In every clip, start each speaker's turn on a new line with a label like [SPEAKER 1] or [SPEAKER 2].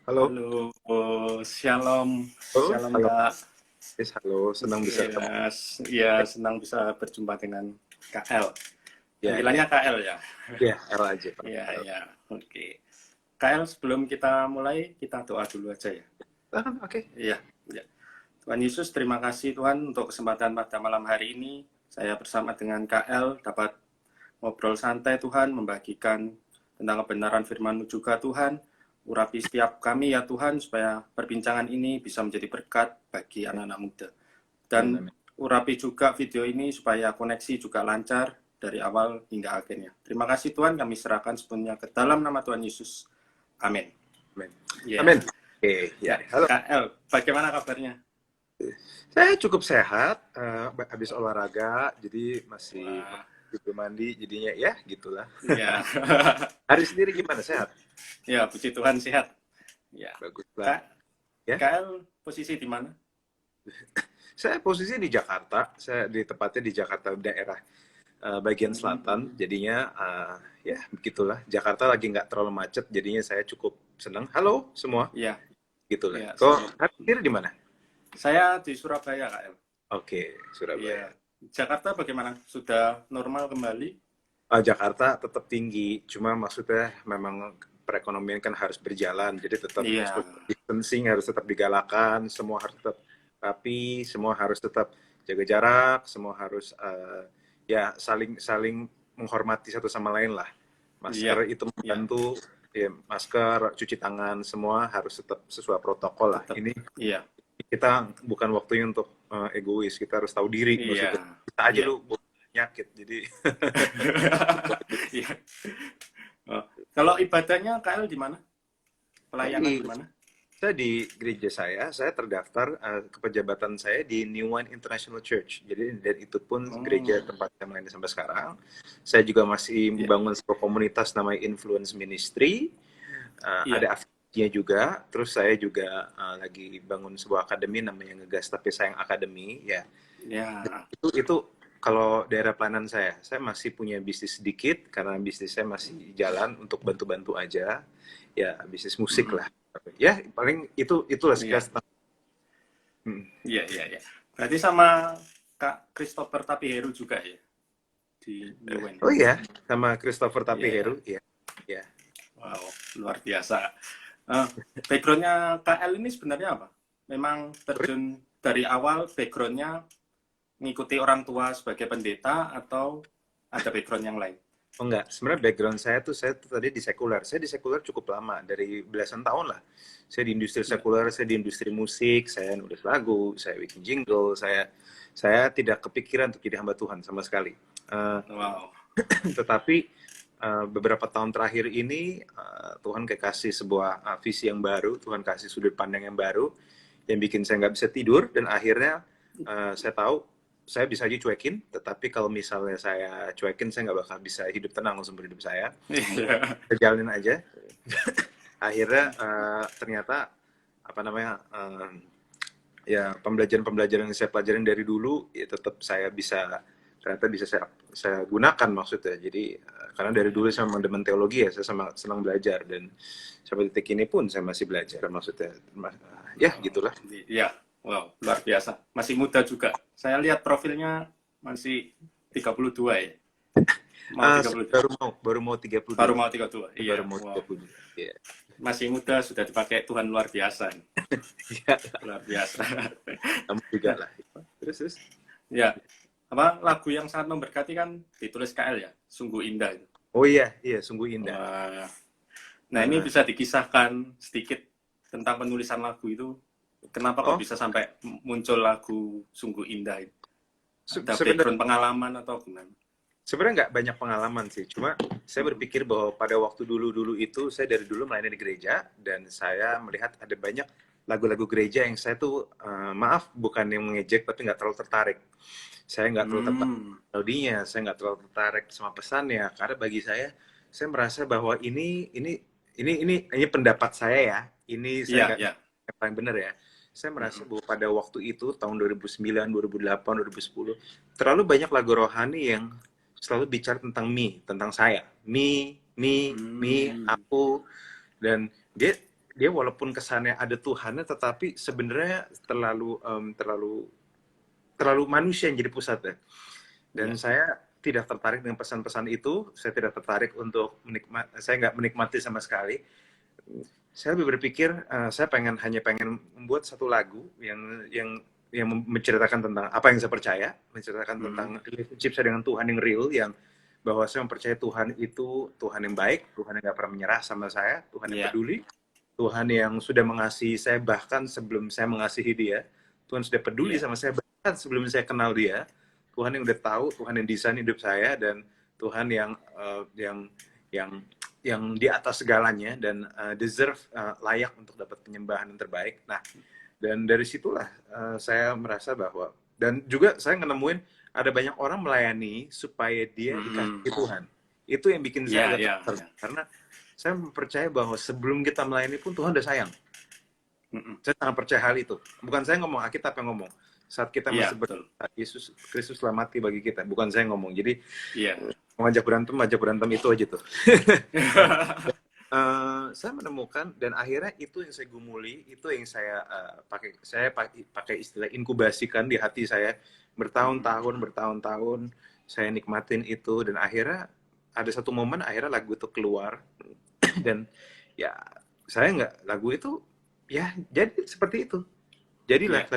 [SPEAKER 1] Halo.
[SPEAKER 2] Halo, shalom,
[SPEAKER 1] Oh,
[SPEAKER 2] shalom
[SPEAKER 1] halo.
[SPEAKER 2] Kak.
[SPEAKER 1] Yes, halo. Senang bisa ketemu.
[SPEAKER 2] Ya, senang bisa berjumpa dengan KL.
[SPEAKER 1] Ya, ya.
[SPEAKER 2] Panggilannya KL ya.
[SPEAKER 1] Ya, L aja, Pak.
[SPEAKER 2] Ya,
[SPEAKER 1] L.
[SPEAKER 2] ya, oke. KL, sebelum kita mulai, kita doa dulu aja ya.
[SPEAKER 1] Oke.
[SPEAKER 2] Iya, ya. Tuhan Yesus, terima kasih Tuhan untuk kesempatan pada malam hari ini. Saya bersama dengan KL dapat ngobrol santai Tuhan, membagikan tentang kebenaran firman-Mu juga Tuhan. Urapi setiap kami ya Tuhan, supaya perbincangan ini bisa menjadi berkat bagi anak-anak muda.
[SPEAKER 1] Amin,
[SPEAKER 2] Dan
[SPEAKER 1] amin.
[SPEAKER 2] urapi juga video ini supaya koneksi juga lancar dari awal hingga akhirnya. Terima kasih Tuhan, kami serahkan sepenuhnya ke dalam nama Tuhan Yesus. Amin.
[SPEAKER 1] Amin.
[SPEAKER 2] Ya,
[SPEAKER 1] Amin. Oke, ya.
[SPEAKER 2] ya.
[SPEAKER 1] Halo.
[SPEAKER 2] KL, bagaimana kabarnya?
[SPEAKER 1] Saya cukup sehat, habis olahraga, jadi masih
[SPEAKER 2] Wah,
[SPEAKER 1] belum mandi, jadinya ya gitulah.
[SPEAKER 2] ya.
[SPEAKER 1] Hari sendiri gimana? Sehat?
[SPEAKER 2] Ya, puji Tuhan sehat. Ya.
[SPEAKER 1] Baguslah.
[SPEAKER 2] Kak,
[SPEAKER 1] Ya.
[SPEAKER 2] KL posisi di mana?
[SPEAKER 1] Saya posisi di Jakarta. Saya di tepatnya di Jakarta daerah bagian selatan. Jadinya ya begitulah. Jakarta lagi nggak terlalu macet, jadinya saya cukup senang. Halo semua.
[SPEAKER 2] Ya,
[SPEAKER 1] Gitulah.
[SPEAKER 2] ya,
[SPEAKER 1] Kok
[SPEAKER 2] selamat.
[SPEAKER 1] hadir di mana?
[SPEAKER 2] Saya di Surabaya, KL.
[SPEAKER 1] Oke, Surabaya.
[SPEAKER 2] Iya. Jakarta bagaimana? Sudah normal kembali?
[SPEAKER 1] Jakarta tetap tinggi, cuma maksudnya memang perekonomian kan harus berjalan, jadi tetap
[SPEAKER 2] Iya,
[SPEAKER 1] social distancing harus tetap digalakan, semua harus tetap rapi, semua harus tetap jaga jarak, semua harus ya saling saling menghormati satu sama lain lah.
[SPEAKER 2] iya,
[SPEAKER 1] Masker itu
[SPEAKER 2] iya.
[SPEAKER 1] membantu, ya, masker, cuci tangan, semua harus tetap sesuai protokol lah.
[SPEAKER 2] Tetap,
[SPEAKER 1] Ini
[SPEAKER 2] iya,
[SPEAKER 1] kita bukan waktunya untuk egois, kita harus tahu diri
[SPEAKER 2] iya,
[SPEAKER 1] maksudnya. Kita aja
[SPEAKER 2] iya.
[SPEAKER 1] lu penyakit, jadi
[SPEAKER 2] Iya. Oh. Kalau ibadahnya KL di mana?
[SPEAKER 1] saya
[SPEAKER 2] Pelayanan
[SPEAKER 1] di
[SPEAKER 2] di mana?
[SPEAKER 1] saya di gereja saya terdaftar kepejabatan saya di New Wine International Church. Jadi dan itu pun gereja
[SPEAKER 2] Oh,
[SPEAKER 1] tempat saya melayani sampai sekarang. Saya juga masih
[SPEAKER 2] iya,
[SPEAKER 1] membangun sebuah komunitas namanya Influence Ministry.
[SPEAKER 2] iya,
[SPEAKER 1] Ada afiliasinya juga. Terus saya juga lagi bangun sebuah akademi namanya Ngegas Tapi Sayang Akademi. Ya,
[SPEAKER 2] ya,
[SPEAKER 1] itu kalau daerah pelayanan saya masih punya bisnis sedikit karena bisnis saya masih jalan untuk bantu-bantu aja. Ya, bisnis musik
[SPEAKER 2] mm,
[SPEAKER 1] lah. Ya, paling itulah
[SPEAKER 2] iya,
[SPEAKER 1] sekilas. Hmm.
[SPEAKER 2] iya, iya, iya. Berarti sama Kak Christopher Tapiheru juga ya di Newen.
[SPEAKER 1] Oh iya, sama Christopher
[SPEAKER 2] Iya, iya.
[SPEAKER 1] Tapiheru, ya. Ya.
[SPEAKER 2] Wow, luar biasa. Eh, Backgroundnya KL ini sebenarnya apa? Memang terjun dari awal backgroundnya ngikuti orang tua sebagai pendeta atau ada background yang lain?
[SPEAKER 1] Oh enggak, sebenarnya background saya tuh tadi di sekuler. Saya di sekuler cukup lama, dari belasan tahun lah. Saya di industri
[SPEAKER 2] Ya.
[SPEAKER 1] sekuler, saya di industri musik, saya nulis lagu, saya bikin jingle, saya tidak kepikiran untuk jadi hamba Tuhan sama sekali. Eh,
[SPEAKER 2] Wow.
[SPEAKER 1] tetapi beberapa tahun terakhir ini Tuhan kayak kasih sebuah visi yang baru, Tuhan kasih sudut pandang yang baru yang bikin saya nggak bisa tidur dan akhirnya saya tahu saya bisa aja cuekin, tetapi kalau misalnya saya cuekin saya nggak bakal bisa hidup tenang seumur hidup saya.
[SPEAKER 2] Iya.
[SPEAKER 1] Saya jalanin aja. Akhirnya ternyata apa namanya ya pembelajaran-pembelajaran yang saya pelajarin dari dulu ya tetap saya bisa ternyata bisa saya gunakan maksudnya. Jadi karena dari dulu saya memang demen teologi ya, saya sama senang belajar dan sampai detik ini pun saya masih belajar maksudnya. Ya gitulah.
[SPEAKER 2] Iya. Wow, luar biasa. Masih muda juga. Saya lihat profilnya masih 32 ya. Mau 32.
[SPEAKER 1] Baru mau
[SPEAKER 2] Baru
[SPEAKER 1] 32.
[SPEAKER 2] mau 32.
[SPEAKER 1] Baru
[SPEAKER 2] Iya,
[SPEAKER 1] mau
[SPEAKER 2] wow.
[SPEAKER 1] 32. Iya.
[SPEAKER 2] Masih muda sudah dipakai Tuhan luar biasa.
[SPEAKER 1] Iya,
[SPEAKER 2] Luar biasa.
[SPEAKER 1] kamu juga lah. Terus.
[SPEAKER 2] Ya, apa lagu yang sangat memberkati kan ditulis KL ya, sungguh indah.
[SPEAKER 1] Oh iya, sungguh indah.
[SPEAKER 2] Wah. Nah, ini bisa dikisahkan sedikit tentang penulisan lagu itu. Kenapa kok
[SPEAKER 1] Oh,
[SPEAKER 2] bisa sampai muncul lagu sungguh indah itu? Ada
[SPEAKER 1] sebenarnya
[SPEAKER 2] background pengalaman atau gimana?
[SPEAKER 1] nggak banyak pengalaman sih. Cuma saya berpikir bahwa pada waktu dulu itu saya dari dulu melayani di gereja dan saya melihat ada banyak lagu-lagu gereja yang saya tuh maaf bukan yang mengejek tapi nggak terlalu tertarik. Saya nggak terlalu tertarik melodinya, saya nggak terlalu tertarik sama pesannya karena bagi saya merasa bahwa ini pendapat saya ya. Ini saya
[SPEAKER 2] Iya,
[SPEAKER 1] nggak
[SPEAKER 2] iya.
[SPEAKER 1] yang paling benar ya. Saya merasa bahwa pada waktu itu tahun 2009, 2008, 2010 terlalu banyak lagu rohani yang selalu bicara tentang me, tentang saya. Me,
[SPEAKER 2] Hmm.
[SPEAKER 1] aku dan dia dia walaupun kesannya ada Tuhannya, tetapi sebenarnya terlalu manusia yang jadi pusatnya. Dan saya tidak tertarik dengan pesan-pesan itu. Saya tidak tertarik untuk saya nggak menikmati sama sekali. Saya lebih berpikir saya hanya pengen membuat satu lagu yang menceritakan tentang apa yang saya percaya, menceritakan tentang relationship saya dengan Tuhan yang real, yang bahwa saya mempercayai Tuhan itu Tuhan yang baik, Tuhan yang nggak pernah menyerah sama saya, Tuhan yang peduli, Tuhan yang sudah mengasihi saya bahkan sebelum saya mengasihi dia, Tuhan sudah peduli sama saya bahkan sebelum saya kenal dia, Tuhan yang udah tahu, Tuhan yang desain hidup saya, dan Tuhan yang di atas segalanya dan layak untuk dapat penyembahan yang terbaik. Nah, dan dari situlah saya merasa bahwa, dan juga saya nemuin ada banyak orang melayani supaya dia dikasihi Tuhan. Itu yang bikin saya karena saya percaya bahwa sebelum kita melayani pun Tuhan udah sayang. Saya sangat percaya hal itu. Bukan saya ngomong, Alkitab yang ngomong. Saat kita masih Yesus Kristus telah mati bagi kita. Bukan saya ngomong. Jadi ngajak berantem itu aja tuh. Saya menemukan, dan akhirnya itu yang saya gumuli, itu yang saya pakai istilah inkubasikan di hati saya bertahun-tahun saya nikmatin itu, dan akhirnya ada satu momen akhirnya lagu itu keluar dan ya saya lagu itu ya jadi seperti itu, jadilah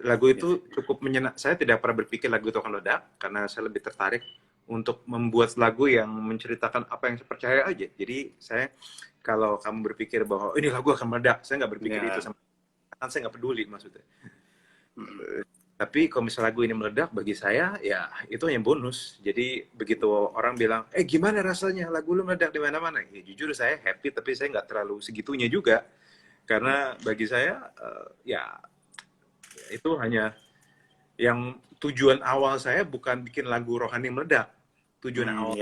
[SPEAKER 1] lagu itu cukup menyenang. Saya tidak pernah berpikir lagu itu akan meledak karena saya lebih tertarik untuk membuat lagu yang menceritakan apa yang saya percaya aja. Jadi kalau kamu berpikir bahwa ini lagu akan meledak, saya nggak berpikir itu, kan saya nggak peduli maksudnya. Tapi kalau misalnya lagu ini meledak, bagi saya ya itu hanya bonus. Jadi begitu orang bilang, gimana rasanya lagu lu meledak di mana-mana, ya jujur saya happy, tapi saya nggak terlalu segitunya juga, karena bagi saya ya itu hanya yang tujuan awal saya bukan bikin lagu rohani meledak. Tujuan awal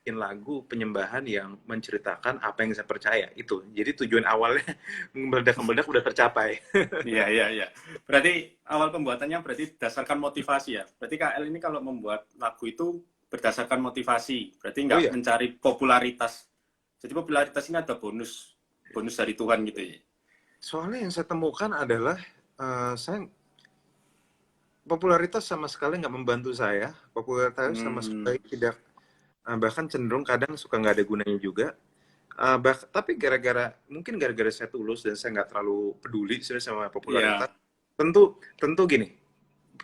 [SPEAKER 1] bikin lagu penyembahan yang menceritakan apa yang saya percaya itu. Jadi tujuan awalnya meledak-meledak udah tercapai.
[SPEAKER 2] Iya. Berarti awal pembuatannya berarti berdasarkan motivasi ya. Berarti KL ini kalau membuat lagu itu berdasarkan motivasi. Berarti nggak mencari popularitas. Jadi popularitas ini ada bonus dari Tuhan gitu ya.
[SPEAKER 1] Soalnya yang saya temukan adalah popularitas sama sekali nggak membantu saya. Popularitas sama sekali tidak, bahkan cenderung kadang suka nggak ada gunanya juga. Tapi mungkin gara-gara saya tulus dan saya nggak terlalu peduli sama popularitas. Tentu gini,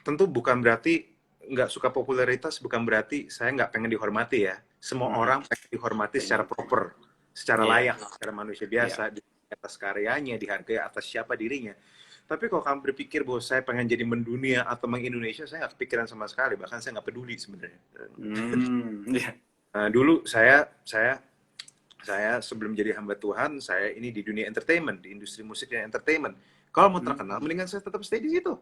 [SPEAKER 1] tentu bukan berarti nggak suka popularitas, bukan berarti saya nggak pengen dihormati ya. Semua orang pengen dihormati secara proper, secara layak, secara manusia biasa, di atas karyanya, dihargai atas siapa dirinya. Tapi kalau kamu berpikir bahwa saya pengen jadi mendunia atau meng-Indonesia, saya nggak kepikiran sama sekali. Bahkan saya nggak peduli sebenarnya. Dulu saya sebelum jadi hamba Tuhan, saya ini di dunia entertainment, di industri musik dan entertainment. Kalau mau terkenal, mendingan saya tetap stay di situ.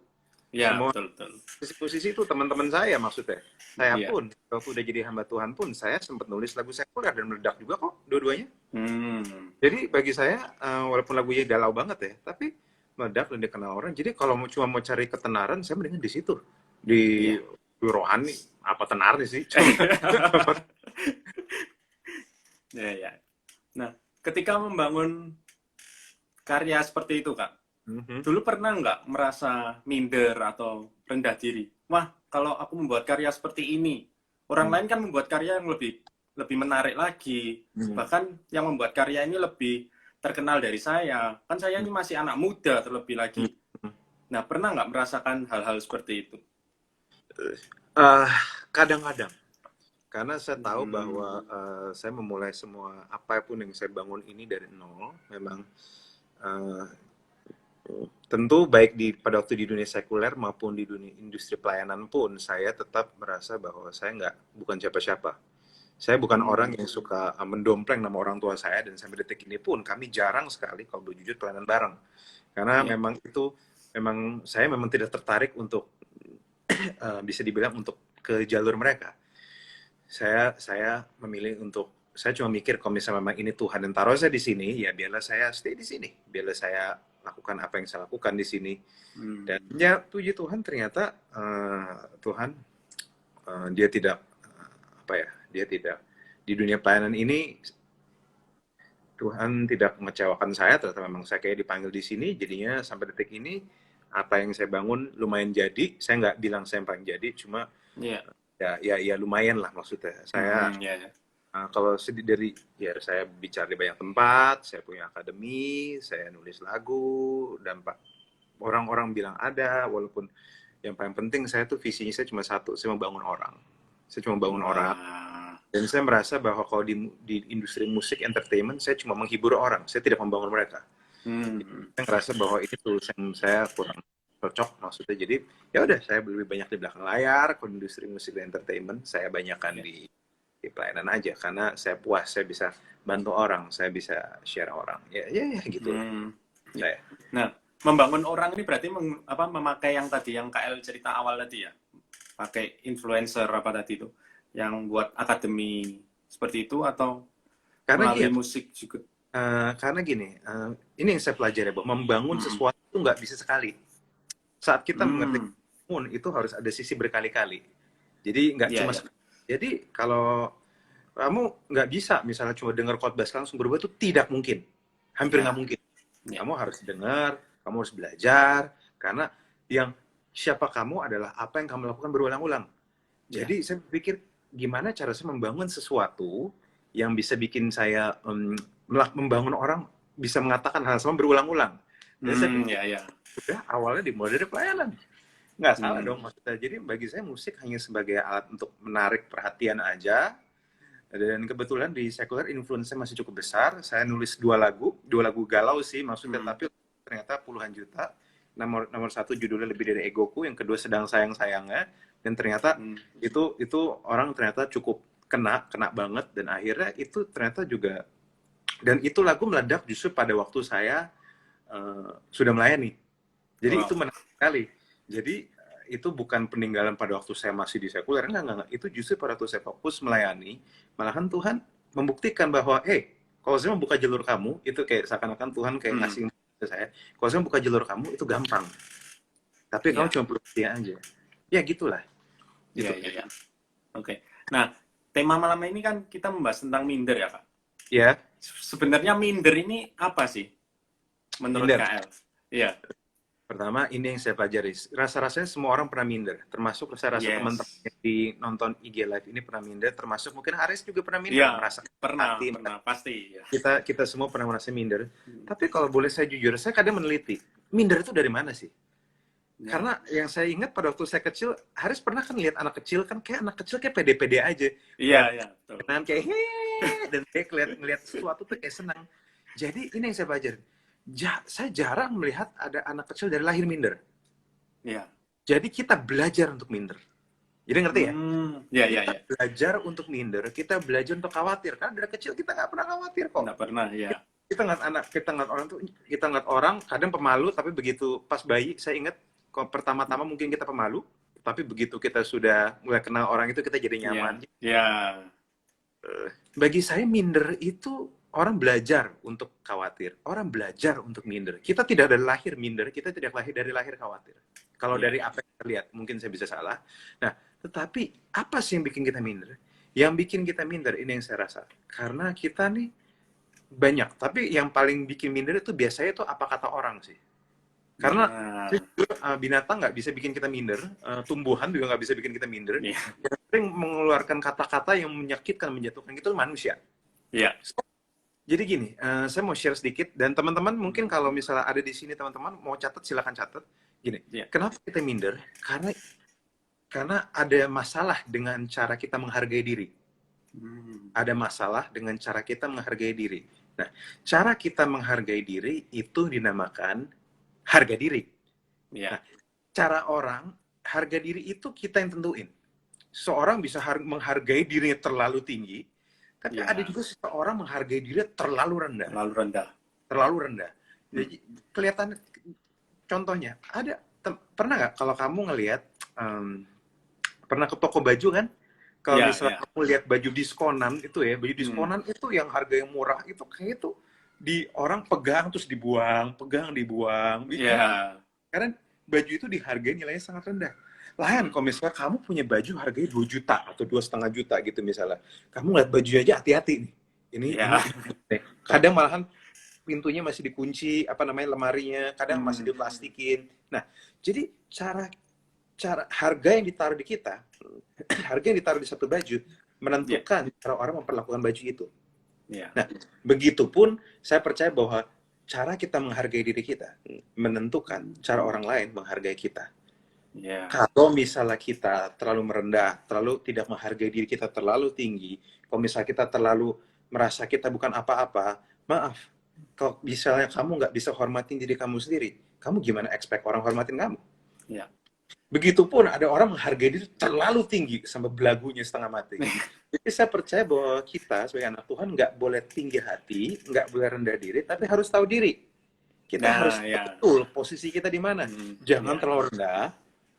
[SPEAKER 2] Ya,
[SPEAKER 1] semua
[SPEAKER 2] betul.
[SPEAKER 1] Posisi itu teman-teman saya maksudnya. Saya pun, waktu udah jadi hamba Tuhan pun, saya sempat nulis lagu sekuler dan meledak juga kok, dua-duanya. Jadi bagi saya, walaupun lagunya galau banget ya, tapi meledak dan dikenal orang. Jadi kalau cuma mau cari ketenaran, saya mendingan di situ. Di rohani, apa tenarnya sih?
[SPEAKER 2] Ya. Nah, ketika membangun karya seperti itu, Kak, dulu pernah nggak merasa minder atau rendah diri? Wah, kalau aku membuat karya seperti ini, orang lain kan membuat karya yang lebih menarik lagi. Bahkan yang membuat karya ini lebih terkenal dari saya. Kan saya ini masih anak muda terlebih lagi. Nah, pernah nggak merasakan hal-hal seperti itu?
[SPEAKER 1] Kadang-kadang. Karena saya tahu bahwa saya memulai semua apapun yang saya bangun ini dari nol. Memang tentu baik pada waktu di dunia sekuler maupun di dunia industri pelayanan pun, saya tetap merasa bahwa saya bukan siapa-siapa. Saya bukan orang yang suka mendompleng nama orang tua saya, dan sampai detik ini pun kami jarang sekali kalau berjujur pelayanan bareng. Karena saya memang tidak tertarik untuk bisa dibilang untuk ke jalur mereka. Saya memilih saya cuma mikir kalau misalnya memang ini Tuhan yang taruh saya di sini, ya biarlah saya stay di sini. Biarlah saya lakukan apa yang saya lakukan di sini. Dan ya puji Tuhan, ternyata Tuhan dia tidak di dunia pelayanan ini Tuhan tidak mengecewakan saya, ternyata memang saya kayak dipanggil di sini, jadinya sampai detik ini apa yang saya bangun lumayan jadi. Saya nggak bilang saya yang paling jadi, cuma
[SPEAKER 2] Iya.
[SPEAKER 1] ya lumayan lah maksudnya. Saya
[SPEAKER 2] Iya, iya.
[SPEAKER 1] kalau sedih dari ya saya bicara di banyak tempat, saya punya akademi, saya nulis lagu, dan orang-orang bilang ada, walaupun yang paling penting saya tuh visinya saya cuma satu, saya mau bangun orang. Saya cuma bangun orang.
[SPEAKER 2] Wah.
[SPEAKER 1] Dan saya merasa bahwa kalau di industri musik entertainment, saya cuma menghibur orang, saya tidak membangun mereka. Saya ngerasa bahwa itu tulisan saya kurang cocok maksudnya. Jadi ya udah, saya lebih banyak di belakang layar. Kalau industri musik dan entertainment, saya banyakkan di pelayanan aja, karena saya puas, saya bisa bantu orang, saya bisa share orang. Ya gitu. Saya.
[SPEAKER 2] Nah, membangun orang ini berarti memakai yang tadi yang KL cerita awal tadi ya, pakai influencer apa tadi itu, yang buat akademi seperti itu, atau
[SPEAKER 1] Karena
[SPEAKER 2] melalui musik juga?
[SPEAKER 1] Karena gini, ini yang saya pelajari, bahwa membangun sesuatu itu nggak bisa sekali. Saat kita mengerti bangun, itu harus ada sisi berkali-kali. Jadi nggak cuma sekali. Jadi kalau kamu nggak bisa misalnya cuma dengar khotbah langsung berubah, itu tidak mungkin, hampir nggak mungkin. Kamu harus dengar, kamu harus belajar, karena yang siapa kamu adalah apa yang kamu lakukan berulang-ulang. Jadi saya pikir gimana cara saya membangun sesuatu yang bisa bikin saya membangun orang bisa mengatakan hal sama berulang-ulang. Dan saya pikir, udah awalnya dimulai dari pelayanan. Nggak salah dong maksudnya. Jadi bagi saya musik hanya sebagai alat untuk menarik perhatian aja. Dan kebetulan di sekuler influence masih cukup besar. Saya nulis dua lagu galau sih maksudnya, tapi ternyata puluhan juta. Nomor satu judulnya Lebih Dari Egoku, yang kedua Sedang Sayang-Sayangnya, dan ternyata itu orang ternyata cukup kena banget, dan akhirnya itu ternyata juga, dan itu lagu meledak justru pada waktu saya sudah melayani. Jadi itu menarik sekali. Jadi itu bukan peninggalan pada waktu saya masih di sekuler, enggak. Itu justru pada waktu saya fokus melayani, malahan Tuhan membuktikan bahwa, kalau saya membuka jalur kamu, itu kayak seakan-akan Tuhan kayak ngasih ke saya, kalau saya membuka jalur kamu itu gampang, tapi kamu cuma perlu setia aja. Ya gitulah. Gitu.
[SPEAKER 2] Iya. Oke. Nah, tema malam ini kan kita membahas tentang minder ya, Kak?
[SPEAKER 1] Iya.
[SPEAKER 2] Sebenarnya minder ini apa sih menurut KL? Iya.
[SPEAKER 1] Pertama, ini yang saya pelajari. Rasa-rasanya semua orang pernah minder. Termasuk saya rasa teman-teman yang di nonton IG Live ini pernah minder. Termasuk mungkin Aris juga pernah minder.
[SPEAKER 2] Iya,
[SPEAKER 1] merasa
[SPEAKER 2] pernah, pasti. Ya.
[SPEAKER 1] Kita semua pernah merasa minder. Tapi kalau boleh saya jujur, saya kadang meneliti. Minder itu dari mana sih? Ya. Karena yang saya ingat pada waktu saya kecil, Haris pernah kan lihat anak kecil, kan kayak anak kecil kayak pede-pede aja.
[SPEAKER 2] Iya.
[SPEAKER 1] Dan kayak dan kayak ngeliat sesuatu tuh kayak senang. Jadi ini yang saya pelajari. Saya jarang melihat ada anak kecil dari lahir minder.
[SPEAKER 2] Iya.
[SPEAKER 1] Jadi kita belajar untuk minder. Jadi ngerti ya?
[SPEAKER 2] Iya.
[SPEAKER 1] Kita belajar untuk minder, kita belajar untuk khawatir. Karena dari kecil kita nggak pernah khawatir kok.
[SPEAKER 2] Nggak pernah, ya.
[SPEAKER 1] Kita ngeliat orang kadang pemalu, tapi begitu pas bayi, saya ingat kalau pertama-tama mungkin kita pemalu, tapi begitu kita sudah mulai kenal orang itu, kita jadi nyaman.
[SPEAKER 2] Iya.
[SPEAKER 1] Bagi saya minder itu orang belajar untuk khawatir, orang belajar untuk minder. Kita tidak dari lahir minder, kita tidak lahir dari lahir khawatir. Kalau dari apa yang kita lihat, mungkin saya bisa salah. Nah, tetapi apa sih yang bikin kita minder? Yang bikin kita minder, ini yang saya rasa. Karena kita nih banyak, tapi yang paling bikin minder itu biasanya itu apa kata orang sih. Karena binatang nggak bisa bikin kita minder, tumbuhan juga nggak bisa bikin kita minder. Yang sering mengeluarkan kata-kata yang menyakitkan, menjatuhkan, itu manusia.
[SPEAKER 2] Iya.
[SPEAKER 1] Jadi gini, saya mau share sedikit, dan teman-teman mungkin kalau misalnya ada di sini teman-teman mau catat, silakan catat. Gini, kenapa kita minder? Karena ada masalah dengan cara kita menghargai diri. Ada masalah dengan cara kita menghargai diri. Nah, cara kita menghargai diri itu dinamakan harga diri. Nah, cara orang harga diri itu kita yang tentuin. Seorang bisa menghargai dirinya terlalu tinggi, tapi ada juga seseorang menghargai diri terlalu rendah. Terlalu rendah. Jadi kelihatan contohnya. Pernah nggak kalau kamu ngelihat pernah ke toko baju kan? Kalau misalnya kamu lihat baju diskonan itu ya, baju diskonan itu yang harga yang murah itu kayak itu di orang pegang terus dibuang. Karena baju itu dihargai nilainya sangat rendah. Lain kalau misalnya kamu punya baju harganya 2 juta atau 2,5 juta gitu misalnya. Kamu lihat baju aja hati-hati nih. Ini
[SPEAKER 2] Ya.
[SPEAKER 1] kadang malahan pintunya masih dikunci, apa namanya, lemarinya, kadang masih
[SPEAKER 2] Hmm.
[SPEAKER 1] diplastikin. Nah, jadi cara cara harga yang ditaruh di kita, harga yang ditaruh di satu baju
[SPEAKER 2] Ya.
[SPEAKER 1] menentukan cara orang memperlakukan baju itu.
[SPEAKER 2] Ya.
[SPEAKER 1] Nah, begitupun saya percaya bahwa cara kita menghargai diri kita menentukan cara orang lain menghargai kita.
[SPEAKER 2] Ya.
[SPEAKER 1] Kalau misalnya kita terlalu merendah, terlalu tidak menghargai diri kita terlalu tinggi, kalau misalnya kita terlalu merasa kita bukan apa-apa, maaf, kalau misalnya kamu nggak bisa hormatin diri kamu sendiri, kamu gimana expect orang hormatin kamu?
[SPEAKER 2] Ya.
[SPEAKER 1] Begitupun ada orang menghargai diri terlalu tinggi sampai belagunya setengah mati. Jadi saya percaya bahwa kita sebagai anak Tuhan nggak boleh tinggi hati, nggak boleh rendah diri, tapi harus tahu diri. Kita harus
[SPEAKER 2] Nah,
[SPEAKER 1] tahu
[SPEAKER 2] ya.
[SPEAKER 1] betul posisi kita di mana. Jangan
[SPEAKER 2] Ya.
[SPEAKER 1] terlalu rendah,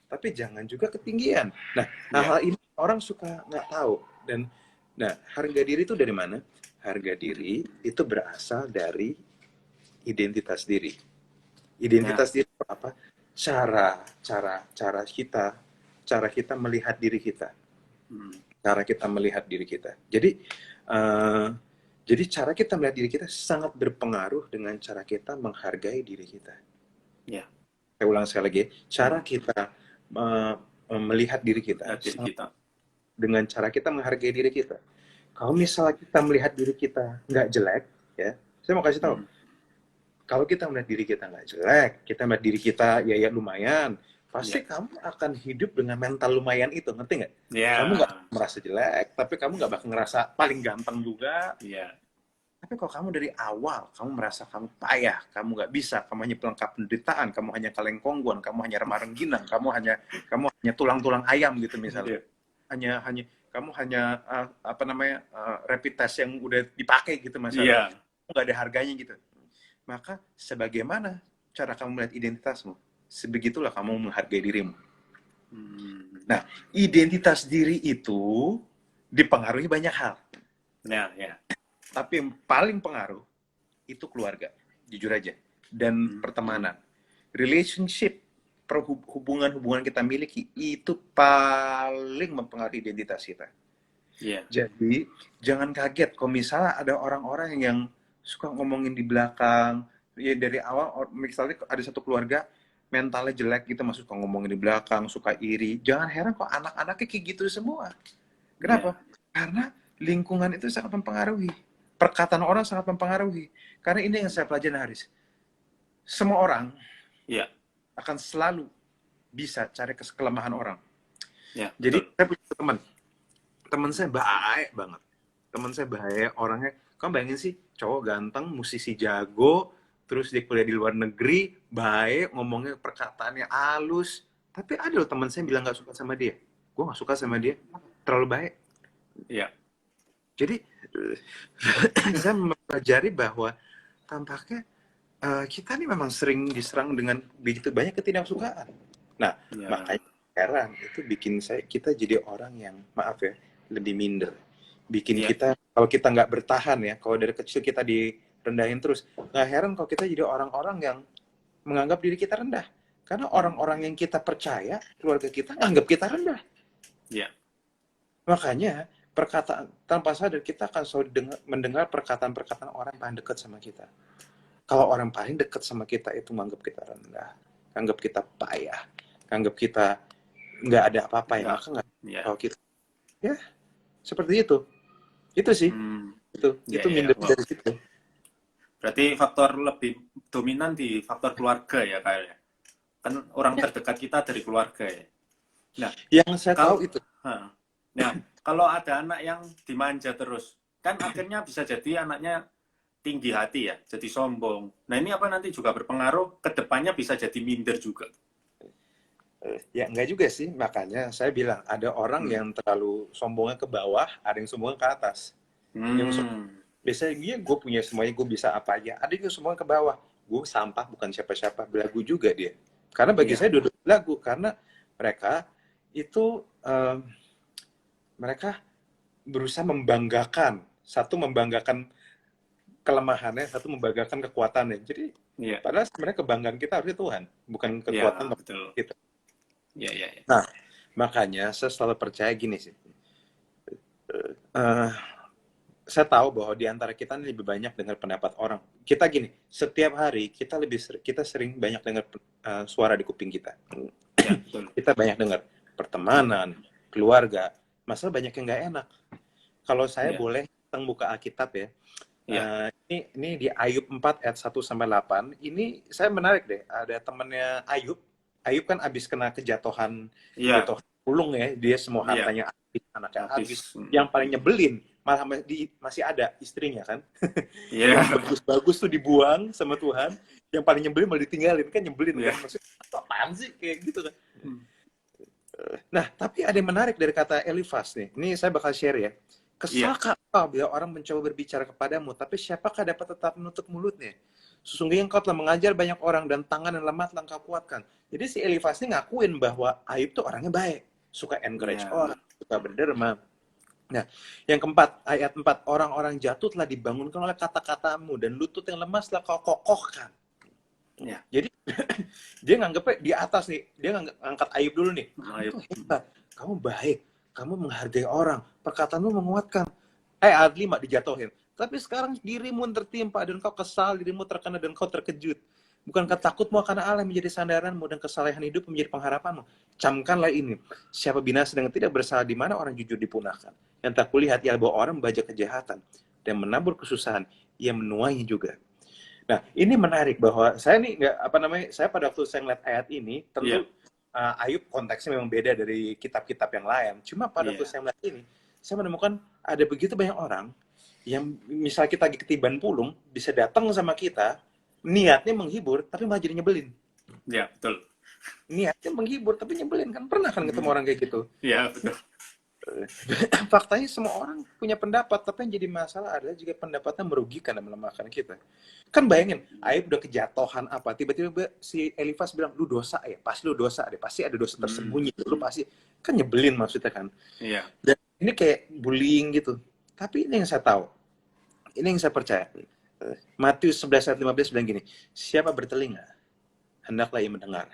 [SPEAKER 1] tapi jangan juga ketinggian. Nah,
[SPEAKER 2] Ya.
[SPEAKER 1] hal-hal ini orang suka nggak tahu. Dan, nah, harga diri itu dari mana? Harga diri itu berasal dari identitas diri.
[SPEAKER 2] Ya.
[SPEAKER 1] Identitas diri itu apa? Cara kita melihat diri kita.
[SPEAKER 2] Hmm.
[SPEAKER 1] Cara kita melihat diri kita. Eh, jadi cara kita melihat diri kita sangat berpengaruh dengan cara kita menghargai diri kita.
[SPEAKER 2] Ya.
[SPEAKER 1] Saya ulang sekali lagi, cara kita melihat diri kita
[SPEAKER 2] Diri kita.
[SPEAKER 1] dengan cara kita menghargai diri kita. Kalau misalnya kita melihat diri kita nggak jelek, ya, saya mau kasih tahu, kalau kita melihat diri kita nggak jelek, kita melihat diri kita ya lumayan, pasti kamu akan hidup dengan mental lumayan itu, ngerti nggak?
[SPEAKER 2] Ya.
[SPEAKER 1] Kamu nggak merasa jelek, tapi kamu nggak bakal ngerasa paling ganteng juga.
[SPEAKER 2] Ya.
[SPEAKER 1] Tapi kalau kamu dari awal, kamu merasa kamu payah, kamu nggak bisa, kamu hanya pelengkap penderitaan, kamu hanya kaleng kongguan, kamu hanya remah rengginang, kamu hanya tulang-tulang ayam gitu misalnya. Kamu hanya apa namanya rapid test yang udah dipakai gitu misalnya.
[SPEAKER 2] Iya.
[SPEAKER 1] Nggak ada harganya gitu. Maka sebagaimana cara kamu melihat identitasmu, sebegitulah kamu menghargai dirimu. Nah, identitas diri itu dipengaruhi banyak hal.
[SPEAKER 2] Ya. Ya.
[SPEAKER 1] Tapi yang paling pengaruh itu keluarga, jujur aja, dan pertemanan, relationship, hubungan-hubungan kita miliki itu paling mempengaruhi identitas kita.
[SPEAKER 2] Yeah.
[SPEAKER 1] Jadi jangan kaget kalau misalnya ada orang-orang yang suka ngomongin di belakang, ya dari awal misalnya ada satu keluarga mentalnya jelek gitu, masuk suka ngomongin di belakang, suka iri. Jangan heran kok anak-anaknya kayak gitu semua. Kenapa? Karena lingkungan itu sangat mempengaruhi. Perkataan orang sangat mempengaruhi. Karena ini yang saya pelajari, Haris. Semua orang akan selalu bisa cari kelemahan orang. Jadi saya punya teman saya baik banget. Teman saya baik, orangnya, kamu bayangin sih, cowok ganteng, musisi jago, terus dia kuliah di luar negeri, baik, ngomongnya perkataannya halus. Tapi ada loh teman saya bilang gak suka sama dia. Gue gak suka sama dia, terlalu baik.
[SPEAKER 2] Iya.
[SPEAKER 1] Jadi saya mempelajari bahwa tampaknya kita ini memang sering diserang dengan begitu banyak ketidaksukaan. Nah, makanya heran itu bikin kita jadi orang yang maaf ya lebih minder. Bikin kita kalau kita nggak bertahan ya, kalau dari kecil kita direndahin terus, nggak heran kalau kita jadi orang-orang yang menganggap diri kita rendah. Karena orang-orang yang kita percaya, keluarga kita nganggap kita rendah.
[SPEAKER 2] Iya.
[SPEAKER 1] Makanya perkataan tanpa sadar kita akan selalu mendengar perkataan-perkataan orang paling dekat sama kita. Kalau orang paling dekat sama kita itu menganggap kita rendah, anggap kita payah, anggap kita nggak ada apa-apa ya, maka nggak. Kalau kita, ya seperti itu sih, itu minder dari situ.
[SPEAKER 2] Berarti faktor lebih dominan di faktor keluarga ya kayaknya. Kan orang terdekat kita dari keluarga ya. Nah,
[SPEAKER 1] yang saya tahu itu.
[SPEAKER 2] Nah, kalau ada anak yang dimanja terus, kan akhirnya bisa jadi anaknya tinggi hati ya, jadi sombong. Nah ini apa nanti juga berpengaruh, kedepannya bisa jadi minder juga?
[SPEAKER 1] Ya enggak juga sih, makanya saya bilang ada orang yang terlalu sombongnya ke bawah, ada yang sombongnya ke atas. Yang biasanya gue punya semuanya, gue bisa apa aja. Ada yang semuanya ke bawah, gue sampah bukan siapa-siapa, belagu juga dia. Karena bagi saya duduk belagu, karena mereka itu mereka berusaha membanggakan, satu membanggakan kelemahannya, satu membanggakan kekuatannya. Jadi padahal sebenarnya kebanggaan kita harusnya Tuhan, bukan kekuatan kita. Nah, makanya saya selalu percaya gini sih. saya tahu bahwa di antara kita ini lebih banyak dengar pendapat orang. Kita gini, setiap hari kita sering banyak dengar suara di kuping kita.
[SPEAKER 2] Ya, betul.
[SPEAKER 1] Kita banyak dengar pertemanan, keluarga, masalah banyak yang nggak enak. Kalau saya
[SPEAKER 2] Ya.
[SPEAKER 1] boleh buka Alkitab ya.
[SPEAKER 2] Ya.
[SPEAKER 1] Ini di Ayub 4 ayat 1 sampai 8. Ini saya menarik deh. Ada temannya Ayub. Ayub kan abis kena kejatuhan
[SPEAKER 2] Ya.
[SPEAKER 1] pulung ya. Dia semua
[SPEAKER 2] Iya.
[SPEAKER 1] hartanya habis, anaknya habis.
[SPEAKER 2] Habis.
[SPEAKER 1] Yang paling nyebelin malah masih ada istrinya kan.
[SPEAKER 2] Iya.
[SPEAKER 1] Yang bagus-bagus tuh dibuang sama Tuhan. Yang paling nyebelin malah ditinggalin, kan nyebelin
[SPEAKER 2] Iya.
[SPEAKER 1] kan. Maksudnya apaan sih kayak gitu kan. Nah, tapi ada yang menarik dari kata Elifas nih. Ini saya bakal share ya. Kesalkah engkau bila orang mencoba berbicara kepadamu, tapi siapakah dapat tetap menutup mulutnya? Sesungguhnya engkau telah mengajar banyak orang dan tangan yang lemah telah engkau kuatkan. Jadi si Elifas ini ngakuin bahwa Ayub tuh orangnya baik, suka encourage orang, suka berderma. Nah, yang keempat, ayat 4, orang-orang jatuh telah dibangunkan oleh kata-katamu dan lutut yang lemah telah kau kokohkan.
[SPEAKER 2] Ya.
[SPEAKER 1] Jadi dia nganggepnya di atas nih, dia ngangkat Ayub dulu nih.
[SPEAKER 2] Ayub.
[SPEAKER 1] Kamu hebat, kamu baik, kamu menghargai orang, perkataanmu menguatkan. Ayat 5 dijatuhin. Tapi sekarang dirimu tertimpa dan kau kesal, dirimu terkena dan kau terkejut. Bukankah takutmu akan Allah menjadi sandaranmu dan kesalehan hidup menjadi pengharapanmu? Camkanlah ini. Siapa binasa dengan tidak bersalah, di mana orang jujur dipunahkan. Yang tak kulihat ia bahwa orang membajak kejahatan dan menabur kesusahan, ia menuainya juga. Nah, ini menarik bahwa saya nih saya pada waktu saya ngeliat ayat ini, tentu Ayub konteksnya memang beda dari kitab-kitab yang lain. Cuma pada waktu saya melihat ini, saya menemukan ada begitu banyak orang yang misal kita lagi ketiban pulung, bisa datang sama kita, niatnya menghibur, tapi malah jadi nyebelin.
[SPEAKER 2] Ya, betul.
[SPEAKER 1] Niatnya menghibur, tapi nyebelin. Kan pernah kan ketemu orang kayak gitu?
[SPEAKER 2] Ya, betul.
[SPEAKER 1] Faktanya semua orang punya pendapat, tapi yang jadi masalah adalah jika pendapatnya merugikan dan melemahkan kita. Kan bayangin, Ayub udah kejatuhan apa, tiba-tiba si Elifas bilang, lu dosa ya, pasti lu dosa deh, pasti ada dosa tersembunyi, lu pasti, kan nyebelin maksudnya kan.
[SPEAKER 2] Iya.
[SPEAKER 1] Dan ini kayak bullying gitu. Tapi ini yang saya tahu, ini yang saya percaya. Matius 11 ayat 15 bilang gini, siapa bertelinga, hendaklah ia mendengar.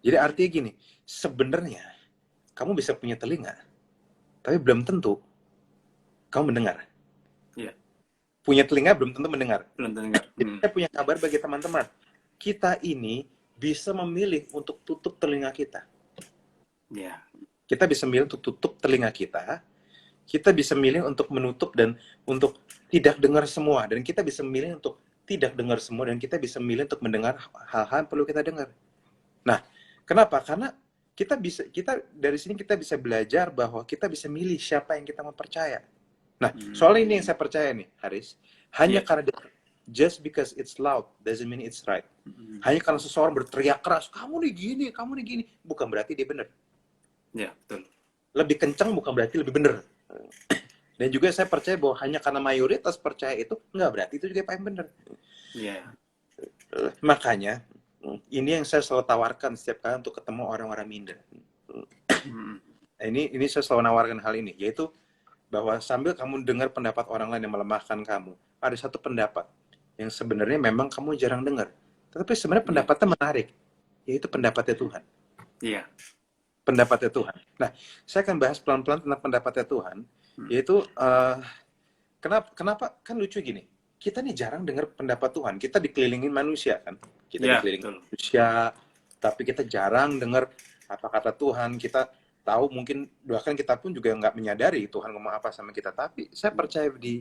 [SPEAKER 1] Jadi artinya gini, sebenarnya kamu bisa punya telinga, tapi belum tentu kamu mendengar.
[SPEAKER 2] Iya.
[SPEAKER 1] Punya telinga belum tentu mendengar.
[SPEAKER 2] Belum dengar.
[SPEAKER 1] Jadi saya punya kabar bagi teman-teman. Kita ini bisa memilih untuk tutup telinga kita.
[SPEAKER 2] Iya.
[SPEAKER 1] Kita bisa milih untuk tutup telinga kita. Kita bisa milih untuk menutup dan untuk tidak dengar semua. Dan kita bisa memilih untuk tidak dengar semua. Dan kita bisa memilih untuk mendengar hal-hal yang perlu kita dengar. Nah, kenapa? Karena kita dari sini kita bisa belajar bahwa kita bisa milih siapa yang kita mau percaya. Nah, soal ini yang saya percaya nih, Haris. Hanya karena just because it's loud doesn't mean it's right. Hanya karena seseorang berteriak keras, kamu nih gini, bukan berarti dia benar.
[SPEAKER 2] Ya, betul.
[SPEAKER 1] Lebih kencang bukan berarti lebih benar. Dan juga saya percaya bahwa hanya karena mayoritas percaya itu, nggak berarti itu juga paling benar.
[SPEAKER 2] Iya.
[SPEAKER 1] Makanya, ini yang saya selalu tawarkan setiap kali untuk ketemu orang-orang minder. Ini saya selalu nawarkan hal ini, yaitu bahwa sambil kamu dengar pendapat orang lain yang melemahkan kamu, ada satu pendapat yang sebenarnya memang kamu jarang dengar, tetapi sebenarnya pendapatnya menarik, yaitu pendapatnya Tuhan.
[SPEAKER 2] Iya.
[SPEAKER 1] Pendapatnya Tuhan. Nah, saya akan bahas pelan-pelan tentang pendapatnya Tuhan, yaitu kenapa kan lucu gini. Kita nih jarang dengar pendapat Tuhan. Kita dikelilingin manusia kan. Kita dikelilingin manusia, tapi kita jarang dengar apa kata Tuhan. Kita tahu mungkin bahkan kita pun juga nggak menyadari Tuhan ngomong apa sama kita. Tapi saya percaya di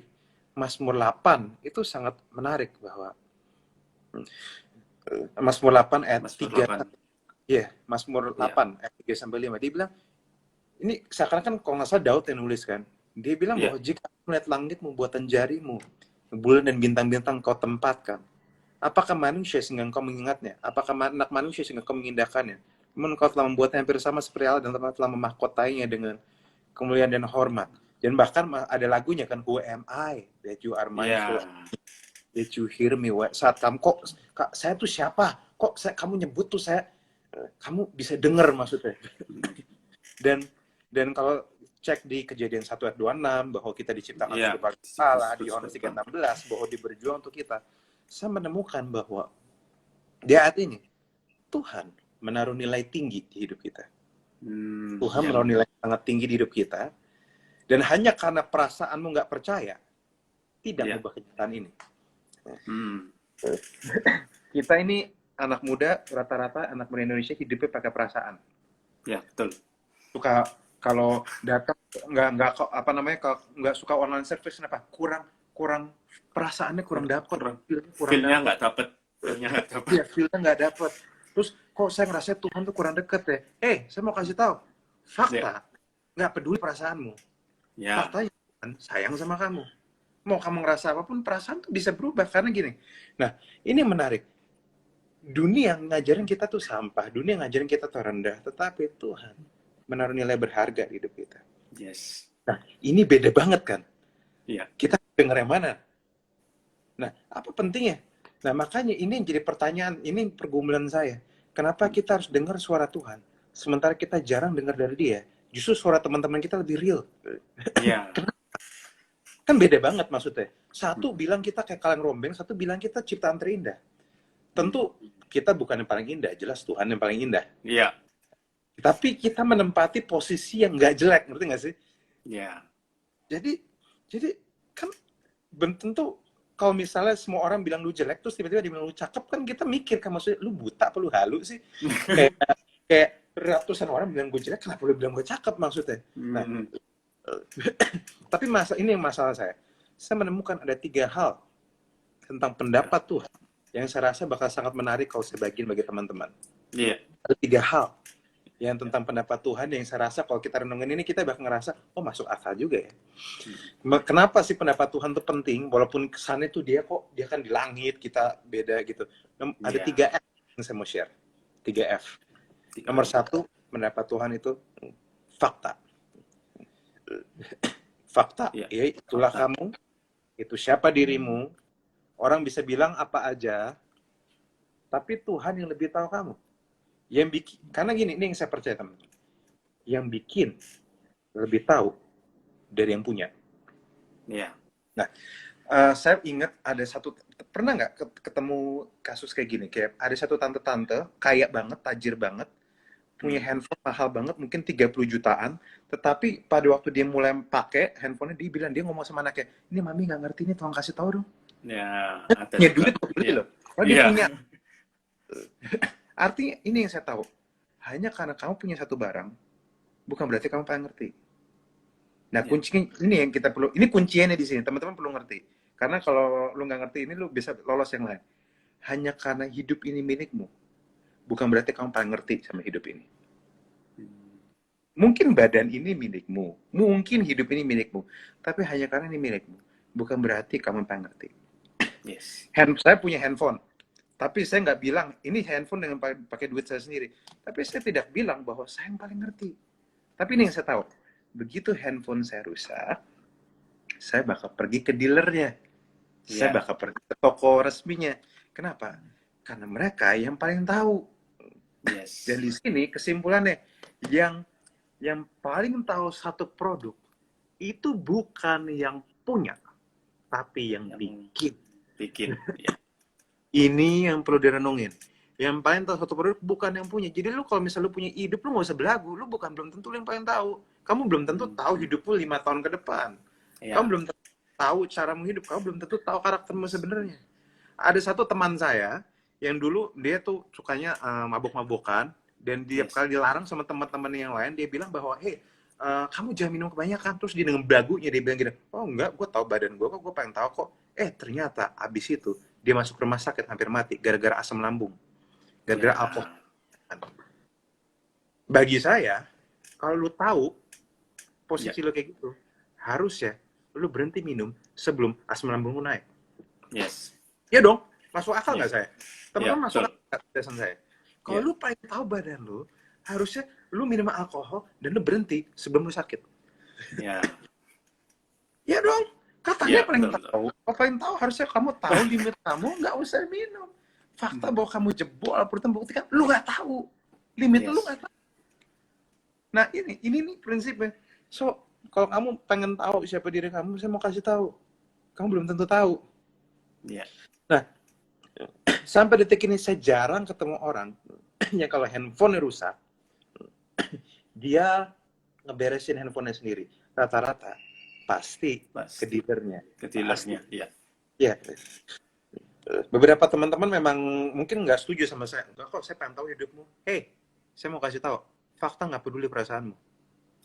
[SPEAKER 1] Mazmur 8 itu sangat menarik bahwa Mazmur 8 ayat 3. Iya, Mazmur 8 ayat 3 sampai 5. Dia bilang ini seakan-akan kalau nggak salah Daud yang nulis kan. Dia bilang bahwa jika melihat langit buatan jarimu, bulan dan bintang-bintang kau tempatkan. Apakah manusia sehingga engkau mengingatnya? Apakah anak manusia sehingga engkau mengindahkannya? Namun engkau telah membuatnya hampir sama seperti Allah dan telah memahkotainya dengan kemuliaan dan hormat. Dan bahkan ada lagunya kan, Who am I that you are mindful, that you hear me. Saat kamu saya tuh siapa? Kamu nyebut tuh kamu bisa dengar maksudnya. Dan kalau cek di Kejadian 1 ayat 26 bahwa kita diciptakan sebagai Allah, di Yohanes 3:16 bahwa dia berjuang untuk kita. Saya menemukan bahwa di ayat ini Tuhan menaruh nilai tinggi di hidup kita. Tuhan menaruh nilai sangat tinggi di hidup kita. Dan hanya karena perasaanmu nggak percaya, tidak
[SPEAKER 2] Iya.
[SPEAKER 1] mengubah kenyataan ini.
[SPEAKER 2] Hmm.
[SPEAKER 1] Kita ini anak muda, rata-rata anak muda Indonesia hidupnya pakai perasaan.
[SPEAKER 2] Ya, betul.
[SPEAKER 1] Suka kalau datang nggak apa namanya, kalau nggak suka online service, kenapa? Kurang perasaannya kurang dapat,
[SPEAKER 2] Kurang.
[SPEAKER 1] kurang
[SPEAKER 2] Feel-nya
[SPEAKER 1] dapat.
[SPEAKER 2] nggak dapet. Feel-nya nggak dapet.
[SPEAKER 1] Iya, feel-nya nggak dapat. Terus kok saya ngerasa Tuhan tuh kurang deket ya? Saya mau kasih tahu fakta, nggak peduli perasaanmu.
[SPEAKER 2] Ya.
[SPEAKER 1] Faktanya Tuhan sayang sama kamu. Mau kamu ngerasa apapun, perasaan tuh bisa berubah karena gini. Nah, ini yang menarik. Dunia ngajarin kita tuh sampah, dunia ngajarin kita tuh rendah, tetapi Tuhan menaruh nilai berharga di hidup kita.
[SPEAKER 2] Yes.
[SPEAKER 1] Nah, ini beda banget kan?
[SPEAKER 2] Iya.
[SPEAKER 1] Kita denger yang mana? Nah, apa pentingnya? Nah, makanya ini yang jadi pertanyaan, ini pergumulan saya. Kenapa kita harus dengar suara Tuhan, sementara kita jarang dengar dari Dia? Justru suara teman-teman kita lebih real.
[SPEAKER 2] Iya.
[SPEAKER 1] Kan beda banget maksudnya. Satu bilang kita kayak kaleng rombeng, satu bilang kita ciptaan terindah. Tentu kita bukan yang paling indah, jelas Tuhan yang paling indah.
[SPEAKER 2] Iya.
[SPEAKER 1] Tapi kita menempati posisi yang nggak jelek, ngerti nggak sih?
[SPEAKER 2] Iya.
[SPEAKER 1] Jadi kan tentu kalau misalnya semua orang bilang lu jelek, terus tiba-tiba dia bilang lu cakep, kan kita mikir kan, maksudnya lu buta apa lu halu sih? kayak ratusan orang bilang gue jelek, kenapa lu bilang gue cakep maksudnya? Nah, tapi ini yang masalah saya. Saya menemukan ada 3 hal tentang pendapat Tuhan yang saya rasa bakal sangat menarik kalau saya bagiin bagi teman-teman.
[SPEAKER 2] Iya.
[SPEAKER 1] Ada 3 hal yang tentang pendapat Tuhan yang saya rasa kalau kita renungin ini, kita bakal ngerasa, oh masuk akal juga ya. Kenapa sih pendapat Tuhan itu penting? Walaupun kesannya tuh dia kan di langit, kita beda gitu. Ada 3 F yang saya mau share. 3 F. Nomor 1, pendapat Tuhan itu fakta. Fakta, ya itulah kamu, itu siapa dirimu. Orang bisa bilang apa aja, tapi Tuhan yang lebih tahu kamu. Yang bikin, karena gini, ini yang saya percaya teman. Yang bikin lebih tahu dari yang punya.
[SPEAKER 2] Iya.
[SPEAKER 1] Nah, saya ingat ada satu, pernah nggak ketemu kasus kayak gini? Kayak ada satu tante-tante, kaya banget, tajir banget, punya handphone mahal banget, mungkin 30 jutaan, tetapi pada waktu dia mulai pakai handphonenya, dia bilang, dia ngomong sama anaknya, ini mami nggak ngerti nih, tolong kasih tahu dong.
[SPEAKER 2] Ya,
[SPEAKER 1] Punya duit kok beli loh. Oh, dia punya. Artinya ini yang saya tahu. Hanya karena kamu punya satu barang, bukan berarti kamu paling ngerti. Nah, kuncinya ini yang kita perlu, ini kuncinya di sini, teman-teman perlu ngerti. Karena kalau lu nggak ngerti ini, lu bisa lolos yang lain. Hanya karena hidup ini milikmu, bukan berarti kamu paling ngerti sama hidup ini. Mungkin badan ini milikmu, mungkin hidup ini milikmu, tapi hanya karena ini milikmu, bukan berarti kamu paling ngerti.
[SPEAKER 2] Yes.
[SPEAKER 1] Saya punya handphone, tapi saya nggak bilang ini handphone dengan pakai duit saya sendiri. Tapi saya tidak bilang bahwa saya yang paling ngerti. Tapi ini yang saya tahu, begitu handphone saya rusak, saya bakal pergi ke dealernya, saya bakal pergi ke toko resminya. Kenapa? Karena mereka yang paling tahu.
[SPEAKER 2] Yes.
[SPEAKER 1] Dan di sini kesimpulannya, yang paling tahu satu produk itu bukan yang punya, tapi yang bikin.
[SPEAKER 2] Ya.
[SPEAKER 1] Ini yang perlu direnungin. Yang paling tahu satu produk bukan yang punya. Jadi lu kalau misalnya lu punya hidup, lu nggak usah belagu. Lu belum tentu yang paling tahu. Kamu belum tentu tahu hidup lu 5 tahun ke depan. Kamu belum tentu tahu cara menghidup. Kamu belum tentu tahu karaktermu sebenarnya. Ada satu teman saya yang dulu dia tuh sukanya mabok-mabokan, dan dia kali dilarang sama teman-teman yang lain, dia bilang bahwa kamu jangan minum kebanyakan. Terus dia dengan belagunya dia bilang gini, oh enggak, gue tahu badan gue kok, gue pengen tahu kok. Ternyata abis itu dia masuk rumah sakit hampir mati gara-gara asam lambung, gara-gara alkohol. Bagi saya, kalau lu tahu posisi lu kayak gitu, harus ya lu berhenti minum sebelum asam lambung lu naik.
[SPEAKER 2] Yes.
[SPEAKER 1] Ya dong, masuk akal nggak saya? Teman-teman masuk akal pesan saya. Kalau lu pengen tahu badan lu, harusnya lu minum alkohol dan lu berhenti sebelum lu sakit.
[SPEAKER 2] Ya.
[SPEAKER 1] Ya dong, katanya paling tahu. Kalau paling tahu harusnya kamu tahu limit kamu, nggak usah minum. Fakta bahwa kamu jebol, Al-Quran buktikan lu nggak tahu limit lu nggak tahu. Nah ini prinsipnya. So kalau kamu pengen tahu siapa diri kamu, saya mau kasih tahu. Kamu belum tentu tahu. Nah, sampai detik ini saya jarang ketemu orang yang kalau handphone rusak, dia ngeberesin handphonenya sendiri. Rata-rata pasti ke
[SPEAKER 2] Pasti
[SPEAKER 1] dealernya.
[SPEAKER 2] ke dealernya. Ya.
[SPEAKER 1] Ya, beberapa teman-teman memang mungkin nggak setuju sama saya. Enggak kok, saya pengen tahu hidupmu. Hey, saya mau kasih tahu, fakta nggak peduli perasaanmu.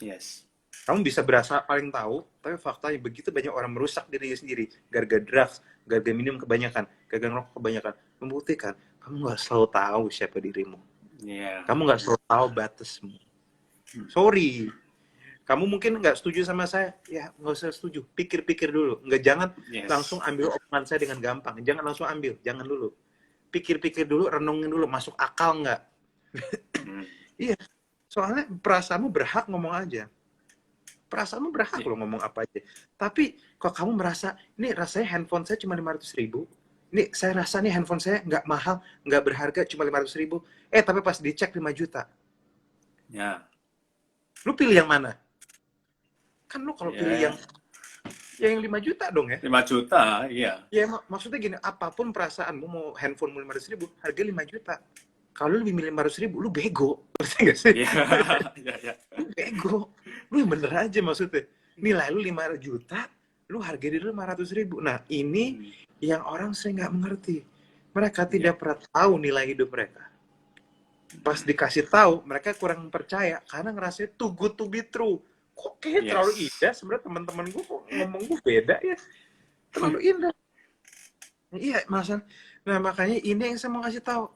[SPEAKER 2] Yes.
[SPEAKER 1] Kamu bisa berasa paling tahu, tapi faktanya begitu banyak orang merusak dirinya sendiri gara-gara drugs, gara-gara minum kebanyakan, gara-gara ngerokok kebanyakan. Membuktikan kamu nggak selalu tahu siapa dirimu.
[SPEAKER 2] Iya.
[SPEAKER 1] Kamu nggak selalu tahu batasmu. Sorry, kamu mungkin nggak setuju sama saya, ya nggak usah setuju. Pikir-pikir dulu, jangan
[SPEAKER 2] Yes.
[SPEAKER 1] langsung ambil omongan saya dengan gampang. Jangan langsung ambil, jangan dulu. Pikir-pikir dulu, renungin dulu, masuk akal nggak? Iya, soalnya perasaanmu berhak ngomong aja. Perasaanmu berhak loh ngomong apa aja. Tapi kalau kamu merasa, ini rasanya handphone saya cuma 500.000, ini saya rasa nih handphone saya nggak mahal, nggak berharga, cuma 500.000. Tapi pas dicek 5 juta.
[SPEAKER 2] Ya.
[SPEAKER 1] Lu pilih yang mana? Kan lu kalau pilih
[SPEAKER 2] Ya.
[SPEAKER 1] yang 5 juta dong ya.
[SPEAKER 2] 5 juta, iya.
[SPEAKER 1] Ya maksudnya gini, apapun perasaanmu, mau handphone 500.000, harga 5 juta. Kalau lu lebih milih 500.000, lu bego. Ngerti nggak sih?
[SPEAKER 2] Iya. Iya.
[SPEAKER 1] Lu bego. Lu bener aja maksudnya. Nilai lu 5 juta, lu harga diri lu 500.000. Nah, ini yang orang sering nggak mengerti. Mereka tidak pernah tahu nilai hidup mereka. Pas dikasih tahu, mereka kurang percaya karena ngerasa too good to be true. Kok kayak terlalu indah? Sebenarnya teman-teman gue kok ngomong gue beda ya. Terlalu indah. Iya, masalah. Nah, makanya ini yang saya mau kasih tahu.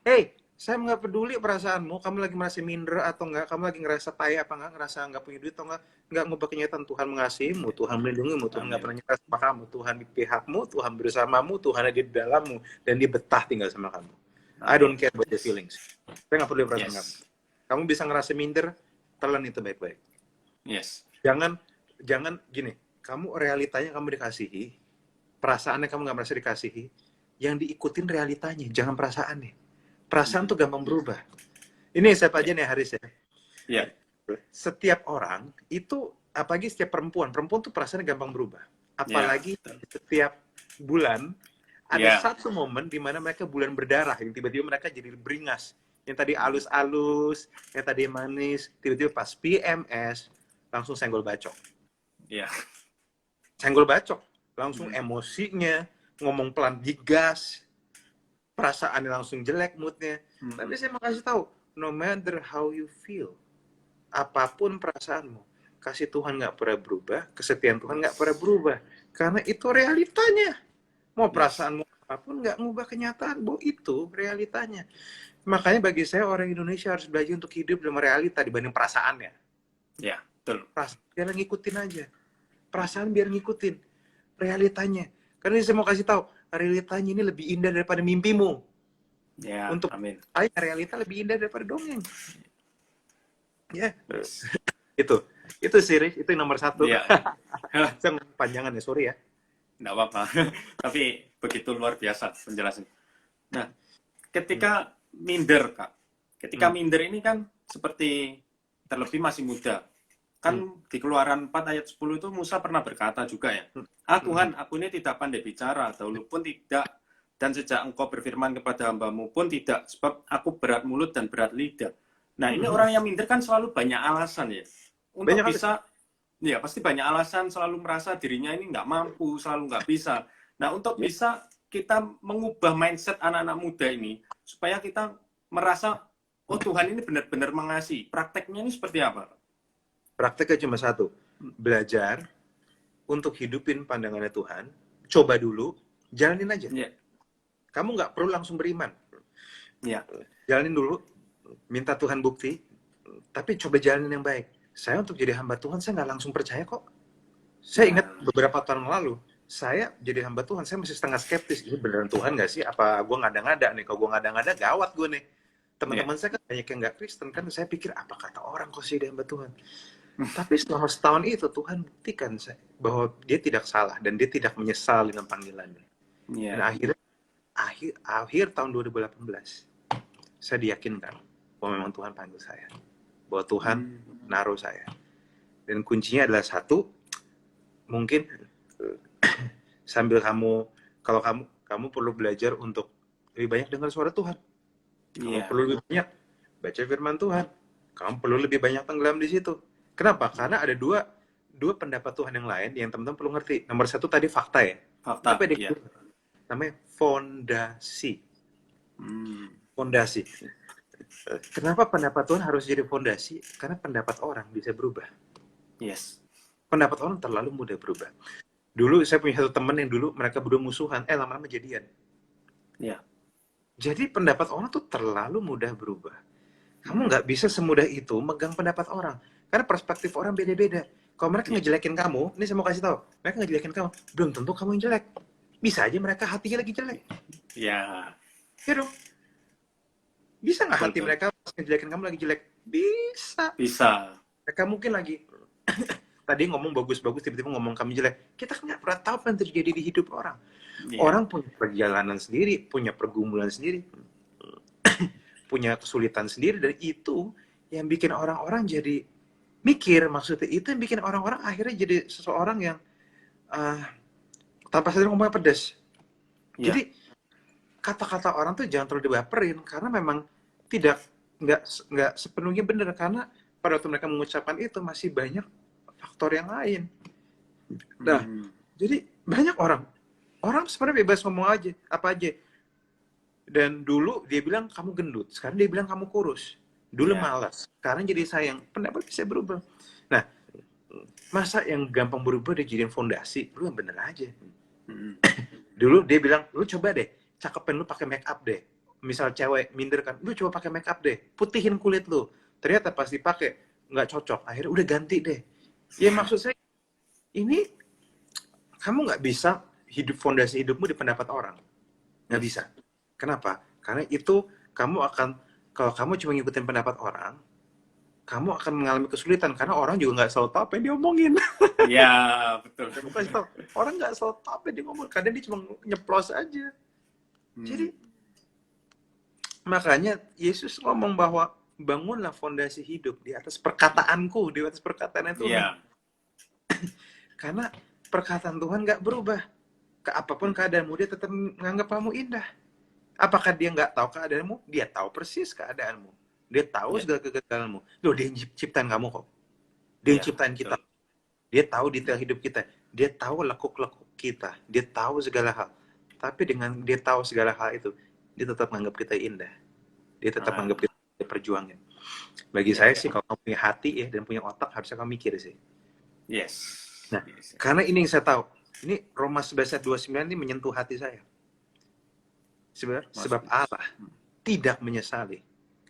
[SPEAKER 1] Hey, saya nggak peduli perasaanmu, kamu lagi merasa minder atau enggak, kamu lagi ngerasa tai apa enggak, ngerasa nggak punya duit atau enggak ngubah kenyataan. Tuhan mengasihimu, Tuhan melindungimu, Tuhan nggak pernah nyerah sama kamu, Tuhan di pihakmu, Tuhan bersamamu, Tuhan ada di dalammu, dan dia betah tinggal sama kamu. I don't care about the feelings. Saya nggak peduli perasaan kamu. Kamu bisa ngerasa minder, telan itu baik-baik.
[SPEAKER 2] Yes.
[SPEAKER 1] Jangan gini, kamu realitanya kamu dikasihi, perasaannya kamu nggak merasa dikasihi, yang diikutin realitanya, jangan perasaannya. Perasaan tuh gampang berubah. Ini saya aja nih Haris ya.
[SPEAKER 2] Iya.
[SPEAKER 1] Setiap orang itu, apalagi setiap perempuan tuh perasaannya gampang berubah. Apalagi setiap bulan ada satu momen di mana mereka bulan berdarah, yang tiba-tiba mereka jadi beringas. Yang tadi alus-alus, yang tadi manis, tiba-tiba pas PMS langsung senggol bacok.
[SPEAKER 2] Iya.
[SPEAKER 1] Senggol bacok, langsung emosinya, ngomong pelan digas. Perasaannya langsung jelek moodnya. Tapi saya mau kasih tahu, no matter how you feel, apapun perasaanmu, kasih Tuhan nggak pernah berubah, kesetiaan Tuhan nggak pernah berubah. Karena itu realitanya. Mau perasaanmu apapun nggak ngubah kenyataan, bahwa itu realitanya. Makanya bagi saya orang Indonesia harus belajar untuk hidup dalam realita dibanding perasaannya.
[SPEAKER 2] Ya, betul.
[SPEAKER 1] Perasaan biar ngikutin aja. Perasaan biar ngikutin realitanya. Karena saya mau kasih tahu, realitanya ini lebih indah daripada mimpimu.
[SPEAKER 2] Ya,
[SPEAKER 1] untuk
[SPEAKER 2] amin.
[SPEAKER 1] saya realita lebih indah daripada dongeng. Ya, itu sih, itu nomor 1.
[SPEAKER 2] Ya.
[SPEAKER 1] Saya panjangan ya, sorry ya.
[SPEAKER 2] Nggak apa-apa. Tapi begitu luar biasa penjelasan. Nah, ketika minder, Kak. Ketika minder ini kan seperti terlebih masih muda. Kan di Keluaran 4 ayat 10 itu Musa pernah berkata juga ya, Tuhan, aku ini tidak pandai bicara, dahulu pun tidak, dan sejak engkau berfirman kepada hambamu pun tidak, sebab aku berat mulut dan berat lidah. Nah, ini orang yang minder kan selalu banyak alasan ya. Untuk
[SPEAKER 1] banyak
[SPEAKER 2] bisa, ya pasti banyak alasan, selalu merasa dirinya ini nggak mampu, selalu nggak bisa. Nah, untuk bisa kita mengubah mindset anak-anak muda ini, supaya kita merasa, oh Tuhan ini benar-benar mengasihi. Prakteknya ini seperti apa?
[SPEAKER 1] Prakteknya cuma satu, belajar untuk hidupin pandangannya Tuhan, coba dulu, jalanin aja. Kamu nggak perlu langsung beriman. Jalanin dulu, minta Tuhan bukti, tapi coba jalanin yang baik. Saya untuk jadi hamba Tuhan, saya nggak langsung percaya kok. Saya ingat beberapa tahun lalu, saya jadi hamba Tuhan, saya masih setengah skeptis. Ini beneran Tuhan nggak sih? Apa gue ngada-ngada nih? Kalau gue ngada-ngada, gawat gue nih. Teman-teman saya kan banyak yang nggak Kristen, kan saya pikir, apa kata orang kok sih jadi hamba Tuhan? Tapi selama setahun itu, Tuhan buktikan saya bahwa dia tidak salah, dan dia tidak menyesal dengan panggilannya. Dan akhir tahun 2018, saya diyakinkan bahwa memang Tuhan panggil saya. Bahwa Tuhan naruh saya. Dan kuncinya adalah satu, mungkin sambil kalau kamu perlu belajar untuk lebih banyak dengar suara Tuhan. Kamu perlu lebih banyak baca firman Tuhan. Kamu perlu lebih banyak tenggelam di situ. Kenapa? Karena ada dua pendapat Tuhan yang lain yang teman-teman perlu ngerti. Nomor satu tadi fakta ya.
[SPEAKER 2] Fakta,
[SPEAKER 1] Apa
[SPEAKER 2] ya.
[SPEAKER 1] namanya fondasi. Fondasi. Kenapa pendapat Tuhan harus jadi fondasi? Karena pendapat orang bisa berubah.
[SPEAKER 2] Yes.
[SPEAKER 1] Pendapat orang terlalu mudah berubah. Dulu saya punya satu teman yang dulu mereka berdua musuhan, lama-lama jadian.
[SPEAKER 2] Ya.
[SPEAKER 1] Jadi pendapat orang tuh terlalu mudah berubah. Kamu nggak bisa semudah itu megang pendapat orang. Karena perspektif orang beda-beda. Kalau mereka ngejelekin kamu, ini saya mau kasih tahu, mereka ngejelekin kamu, belum tentu kamu yang jelek. Bisa aja mereka hatinya lagi jelek.
[SPEAKER 2] Ya.
[SPEAKER 1] Ya dong. Bisa nggak hati
[SPEAKER 2] Betul.
[SPEAKER 1] mereka pas ngejelekin kamu lagi jelek? Bisa.
[SPEAKER 2] Bisa.
[SPEAKER 1] Mereka mungkin lagi tadi ngomong bagus-bagus, tiba-tiba ngomong kamu jelek. Kita kan nggak pernah tahu apa yang terjadi di hidup orang.
[SPEAKER 2] Ya.
[SPEAKER 1] Orang punya perjalanan sendiri, punya pergumulan sendiri, punya kesulitan sendiri, dan itu yang bikin orang-orang jadi mikir. Maksudnya itu yang bikin orang-orang akhirnya jadi seseorang yang tanpa sadar ngomongnya pedas.
[SPEAKER 2] Ya.
[SPEAKER 1] Jadi kata-kata orang tuh jangan terlalu dibaperin, karena memang nggak sepenuhnya benar, karena pada waktu mereka mengucapkan itu masih banyak faktor yang lain. Nah, jadi banyak orang sebenarnya bebas ngomong aja apa aja. Dan dulu dia bilang kamu gendut, sekarang dia bilang kamu kurus. Dulu
[SPEAKER 2] Ya.
[SPEAKER 1] malas, sekarang jadi sayang. Pendapat bisa berubah. Nah, masa yang gampang berubah dijadiin fondasi? Lu yang bener aja. Dulu dia bilang, lu coba deh, cakepin lu pakai make up deh. Misal cewek minder kan, lu coba pakai make up deh, putihin kulit lu. Ternyata pas dipakai nggak cocok, akhirnya udah ganti deh. Ya maksud saya, ini kamu nggak bisa hidup fondasi hidupmu di pendapat orang. Nggak bisa. Kenapa? Karena itu kamu akan, kalau kamu cuma ngikutin pendapat orang, kamu akan mengalami kesulitan, karena orang juga nggak selalu tahu apa yang dia omongin.
[SPEAKER 2] Ya, betul.
[SPEAKER 1] Orang nggak selalu tahu apa yang dia ngomong, kadang dia cuma nyeplos aja. Jadi makanya Yesus ngomong bahwa bangunlah fondasi hidup di atas perkataanku, di atas perkataan Tuhan.
[SPEAKER 2] Ya.
[SPEAKER 1] Karena perkataan Tuhan nggak berubah. Ke apapun keadaanmu, dia tetap menganggap kamu indah. Apakah dia nggak tahu keadaanmu? Dia tahu persis keadaanmu. Dia tahu segala kegagalanmu. Loh, dia yang ciptain kamu kok. Dia yang ciptain kita. Dia tahu detail hidup kita. Dia tahu lekuk-lekuk kita. Dia tahu segala hal. Tapi dengan dia tahu segala hal itu, dia tetap menganggap kita indah. Dia tetap menganggap kita perjuangin. Bagi saya sih, kalau kamu punya hati ya dan punya otak, harusnya kamu mikir sih.
[SPEAKER 2] Yes.
[SPEAKER 1] Nah, karena ini yang saya tahu. Ini Roma 11:29 ini menyentuh hati saya. Sebab Allah tidak menyesali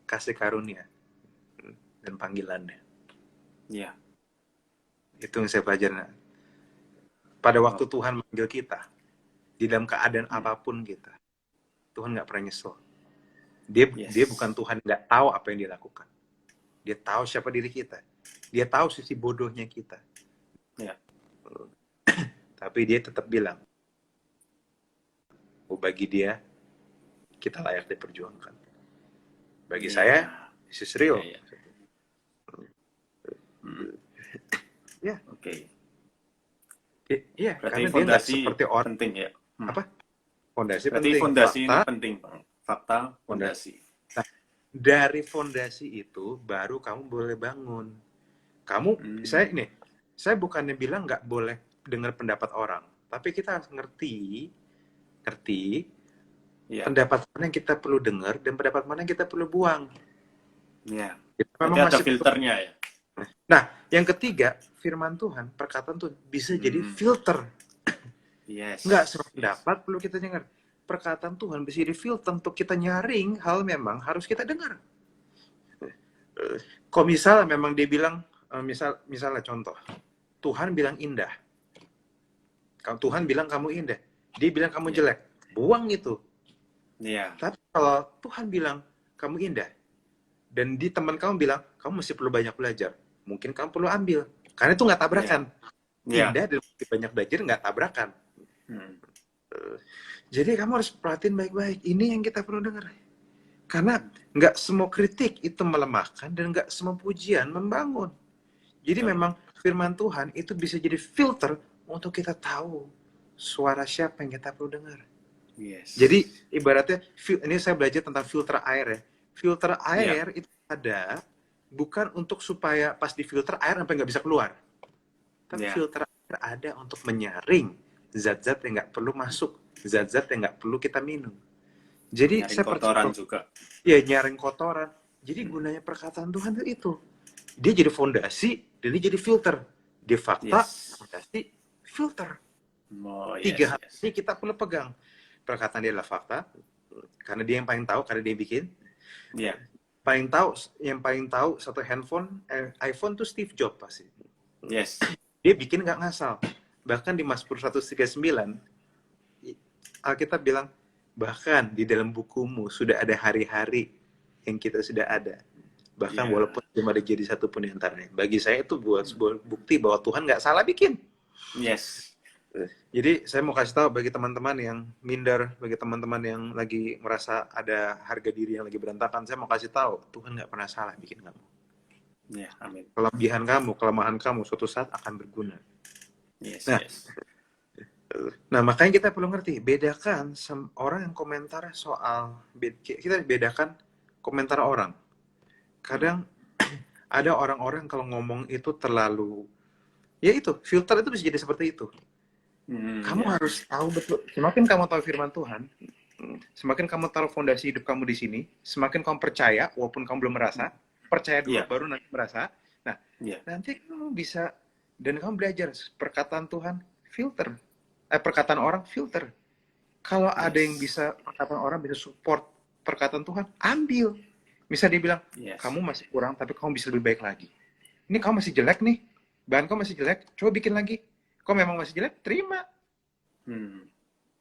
[SPEAKER 1] kasih karunia dan panggilannya.
[SPEAKER 2] Ya.
[SPEAKER 1] Itu yang saya pelajari. Pada waktu Tuhan manggil kita, di dalam keadaan apapun kita, Tuhan nggak pernah nyesel. Dia bukan Tuhan nggak tahu apa yang dia lakukan. Dia tahu siapa diri kita. Dia tahu sisi bodohnya kita.
[SPEAKER 2] Ya.
[SPEAKER 1] Tapi dia tetap bilang, bagi dia, kita layak diperjuangkan. Bagi saya, this is real. Ya.
[SPEAKER 2] Oke.
[SPEAKER 1] Iya,
[SPEAKER 2] Berarti
[SPEAKER 1] karena
[SPEAKER 2] fondasi
[SPEAKER 1] dia nggak seperti orang.
[SPEAKER 2] penting ya.
[SPEAKER 1] Apa? Fondasi
[SPEAKER 2] Berarti
[SPEAKER 1] penting.
[SPEAKER 2] fondasi
[SPEAKER 1] Fakta,
[SPEAKER 2] ini penting, Bang. Fakta, fondasi.
[SPEAKER 1] Nah, dari fondasi itu baru kamu boleh bangun. Kamu, saya bukannya bilang nggak boleh dengar pendapat orang, tapi kita harus ngerti pendapat mana yang kita perlu dengar dan pendapat mana yang kita perlu buang.
[SPEAKER 2] Ya.
[SPEAKER 1] Memang
[SPEAKER 2] ada filternya ya.
[SPEAKER 1] Nah, yang ketiga, firman Tuhan, perkataan Tuhan bisa jadi filter.
[SPEAKER 2] Yes.
[SPEAKER 1] Nggak semua pendapat perlu kita dengar. Perkataan Tuhan bisa jadi filter untuk kita nyaring hal memang harus kita dengar. Kalau misalnya memang dia bilang, misalnya contoh, Tuhan bilang indah. Kalau Tuhan bilang kamu indah, dia bilang kamu jelek, buang itu.
[SPEAKER 2] Iya.
[SPEAKER 1] Tapi kalau Tuhan bilang kamu indah, dan di teman kamu bilang kamu masih perlu banyak belajar, mungkin kamu perlu ambil, karena itu nggak tabrakan. Indah dan banyak belajar nggak tabrakan. Jadi kamu harus perhatiin baik-baik. Ini yang kita perlu dengar. Karena nggak semua kritik itu melemahkan dan nggak semua pujian membangun. Jadi memang firman Tuhan itu bisa jadi filter untuk kita tahu suara siapa yang kita perlu dengar.
[SPEAKER 2] Yes.
[SPEAKER 1] Jadi ibaratnya, ini saya belajar tentang filter air ya. Filter air itu ada bukan untuk supaya pas difilter air sampai nggak bisa keluar. Tapi
[SPEAKER 2] Ya.
[SPEAKER 1] filter air ada untuk menyaring zat-zat yang nggak perlu masuk, zat-zat yang nggak perlu kita minum. Jadi
[SPEAKER 2] Nyaring
[SPEAKER 1] saya
[SPEAKER 2] kotoran
[SPEAKER 1] percaya,
[SPEAKER 2] juga.
[SPEAKER 1] ya nyaring kotoran. Jadi gunanya perkataan Tuhan itu. Dia jadi fondasi dan dia jadi filter. Dia fakta,
[SPEAKER 2] Yes.
[SPEAKER 1] fondasi, filter.
[SPEAKER 2] Oh,
[SPEAKER 1] Tiga
[SPEAKER 2] yes,
[SPEAKER 1] hal
[SPEAKER 2] yes.
[SPEAKER 1] ini kita perlu pegang. Perkataan dia adalah fakta, karena dia yang paling tahu, karena dia yang bikin.
[SPEAKER 2] Ya.
[SPEAKER 1] Yang paling tahu satu handphone, iPhone tuh Steve Jobs pasti.
[SPEAKER 2] Yes.
[SPEAKER 1] Dia bikin nggak ngasal. Bahkan di Mazmur 139, Alkitab bilang, bahkan di dalam bukumu sudah ada hari-hari yang kita sudah ada. Bahkan
[SPEAKER 2] Ya.
[SPEAKER 1] walaupun belum ada jadi satu pun di antaranya. Bagi saya itu buat sebuah bukti bahwa Tuhan nggak salah bikin.
[SPEAKER 2] Yes.
[SPEAKER 1] Jadi saya mau kasih tahu bagi teman-teman yang minder, bagi teman-teman yang lagi merasa ada harga diri yang lagi berantakan, saya mau kasih tahu, Tuhan nggak pernah salah bikin kamu.
[SPEAKER 2] Ya, amin.
[SPEAKER 1] Kelebihan kamu, kelemahan kamu, suatu saat akan berguna.
[SPEAKER 2] Yes,
[SPEAKER 1] Nah,
[SPEAKER 2] yes.
[SPEAKER 1] Nah, makanya kita perlu ngerti, bedakan orang yang komentar soal, kita bedakan komentar orang. Kadang ada orang-orang kalau ngomong itu terlalu, ya itu, filter itu bisa jadi seperti itu. Kamu
[SPEAKER 2] Ya.
[SPEAKER 1] harus tahu betul, semakin kamu tahu firman Tuhan, semakin kamu taruh fondasi hidup kamu di sini, semakin kamu percaya, walaupun kamu belum merasa, percaya dulu,
[SPEAKER 2] Ya.
[SPEAKER 1] baru nanti merasa. Nah,
[SPEAKER 2] Ya.
[SPEAKER 1] nanti kamu bisa, dan kamu belajar, perkataan Tuhan, filter. Perkataan orang, filter. Kalau ada yang bisa, perkataan orang bisa support perkataan Tuhan, ambil. Bisa dibilang,
[SPEAKER 2] Yes.
[SPEAKER 1] kamu masih kurang, tapi kamu bisa lebih baik lagi. Ini kamu masih jelek nih, bahan kamu masih jelek, coba bikin lagi. Kok memang masih jelek, terima.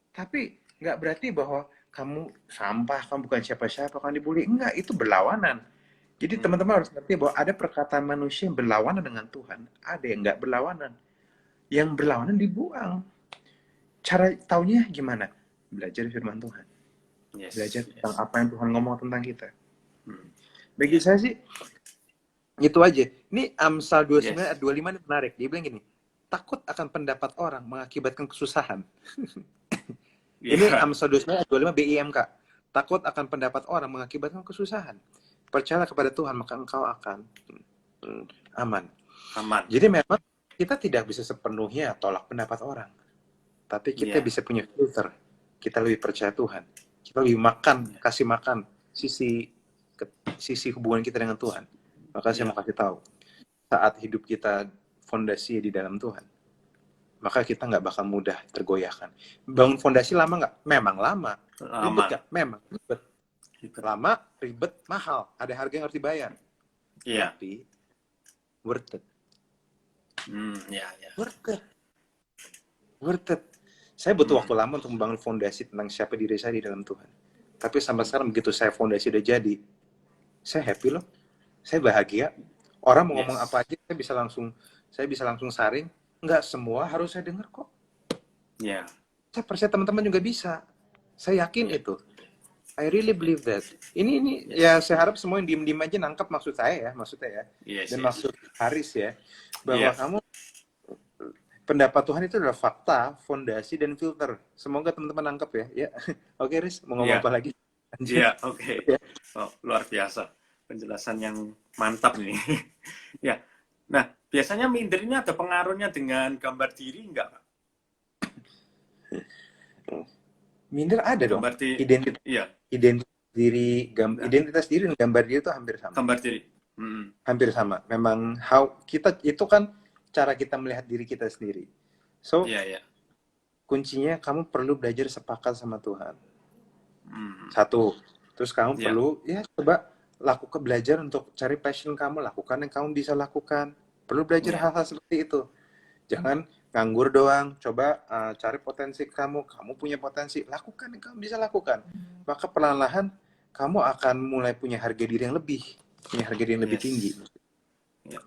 [SPEAKER 1] Tapi nggak berarti bahwa kamu sampah, kamu bukan siapa-siapa, kamu dibully. Enggak, itu berlawanan. Jadi teman-teman harus ngerti bahwa ada perkataan manusia yang berlawanan dengan Tuhan, ada yang nggak berlawanan. Yang berlawanan dibuang. Cara taunya gimana? Belajar firman Tuhan.
[SPEAKER 2] Yes.
[SPEAKER 1] Belajar
[SPEAKER 2] Yes.
[SPEAKER 1] tentang apa yang Tuhan ngomong tentang kita.
[SPEAKER 2] Hmm.
[SPEAKER 1] Bagi saya sih, itu aja. Ini Amsal 29
[SPEAKER 2] Yes.
[SPEAKER 1] ayat 25 ini menarik. Dia bilang gini, takut akan pendapat orang mengakibatkan kesusahan. Ini
[SPEAKER 2] Yeah.
[SPEAKER 1] Amsal 29 ayat 25 BIMK. Takut akan pendapat orang mengakibatkan kesusahan. Percayalah kepada Tuhan, maka engkau akan aman.
[SPEAKER 2] Aman.
[SPEAKER 1] Jadi memang kita tidak bisa sepenuhnya tolak pendapat orang. Tapi kita bisa punya filter. Kita lebih percaya Tuhan. Kita lebih kasih makan sisi hubungan kita dengan Tuhan. Maka saya mau kasih tahu, saat hidup kita fondasi di dalam Tuhan, maka kita nggak bakal mudah tergoyahkan. Bangun fondasi lama nggak? Memang lama. Ribet nggak? Memang ribet. Lama, ribet, mahal. Ada harga yang harus dibayar.
[SPEAKER 2] Iya.
[SPEAKER 1] Tapi worth it. Worth it. Saya butuh waktu lama untuk membangun fondasi tentang siapa diri saya di dalam Tuhan. Tapi sampai sekarang begitu saya fondasi udah jadi, saya happy loh. Saya bahagia. Orang mau ngomong apa aja, saya bisa langsung saring. Nggak semua harus saya dengar kok.
[SPEAKER 2] Iya.
[SPEAKER 1] Saya percaya teman-teman juga bisa. Saya yakin itu. I really believe that. Ini ya saya harap semua yang diem-diem aja nangkep maksud saya ya, maksudnya ya. Dan maksud Haris ya, bahwa kamu pendapat Tuhan itu adalah fakta, fondasi, dan filter. Semoga teman-teman nangkep ya. Oke, Riz, mau ngomong apa lagi?
[SPEAKER 2] Iya, oke. Oh, luar biasa. Penjelasan yang mantap nih. Ya. Nah, biasanya minder ini ada pengaruhnya dengan gambar diri enggak, Kak?
[SPEAKER 1] Minder ada dong. Identitas diri dan gambar diri itu hampir sama.
[SPEAKER 2] Gambar diri.
[SPEAKER 1] Hampir sama. Memang kita itu kan cara kita melihat diri kita sendiri. So, kuncinya kamu perlu belajar sepakat sama Tuhan. Satu. Terus kamu perlu coba belajar untuk cari passion kamu, lakukan yang kamu bisa lakukan. Perlu belajar hal-hal seperti itu. Jangan nganggur doang. Coba cari potensi kamu punya potensi, lakukan yang kamu bisa lakukan. Maka perlahan-lahan kamu akan mulai punya harga diri yang lebih, tinggi.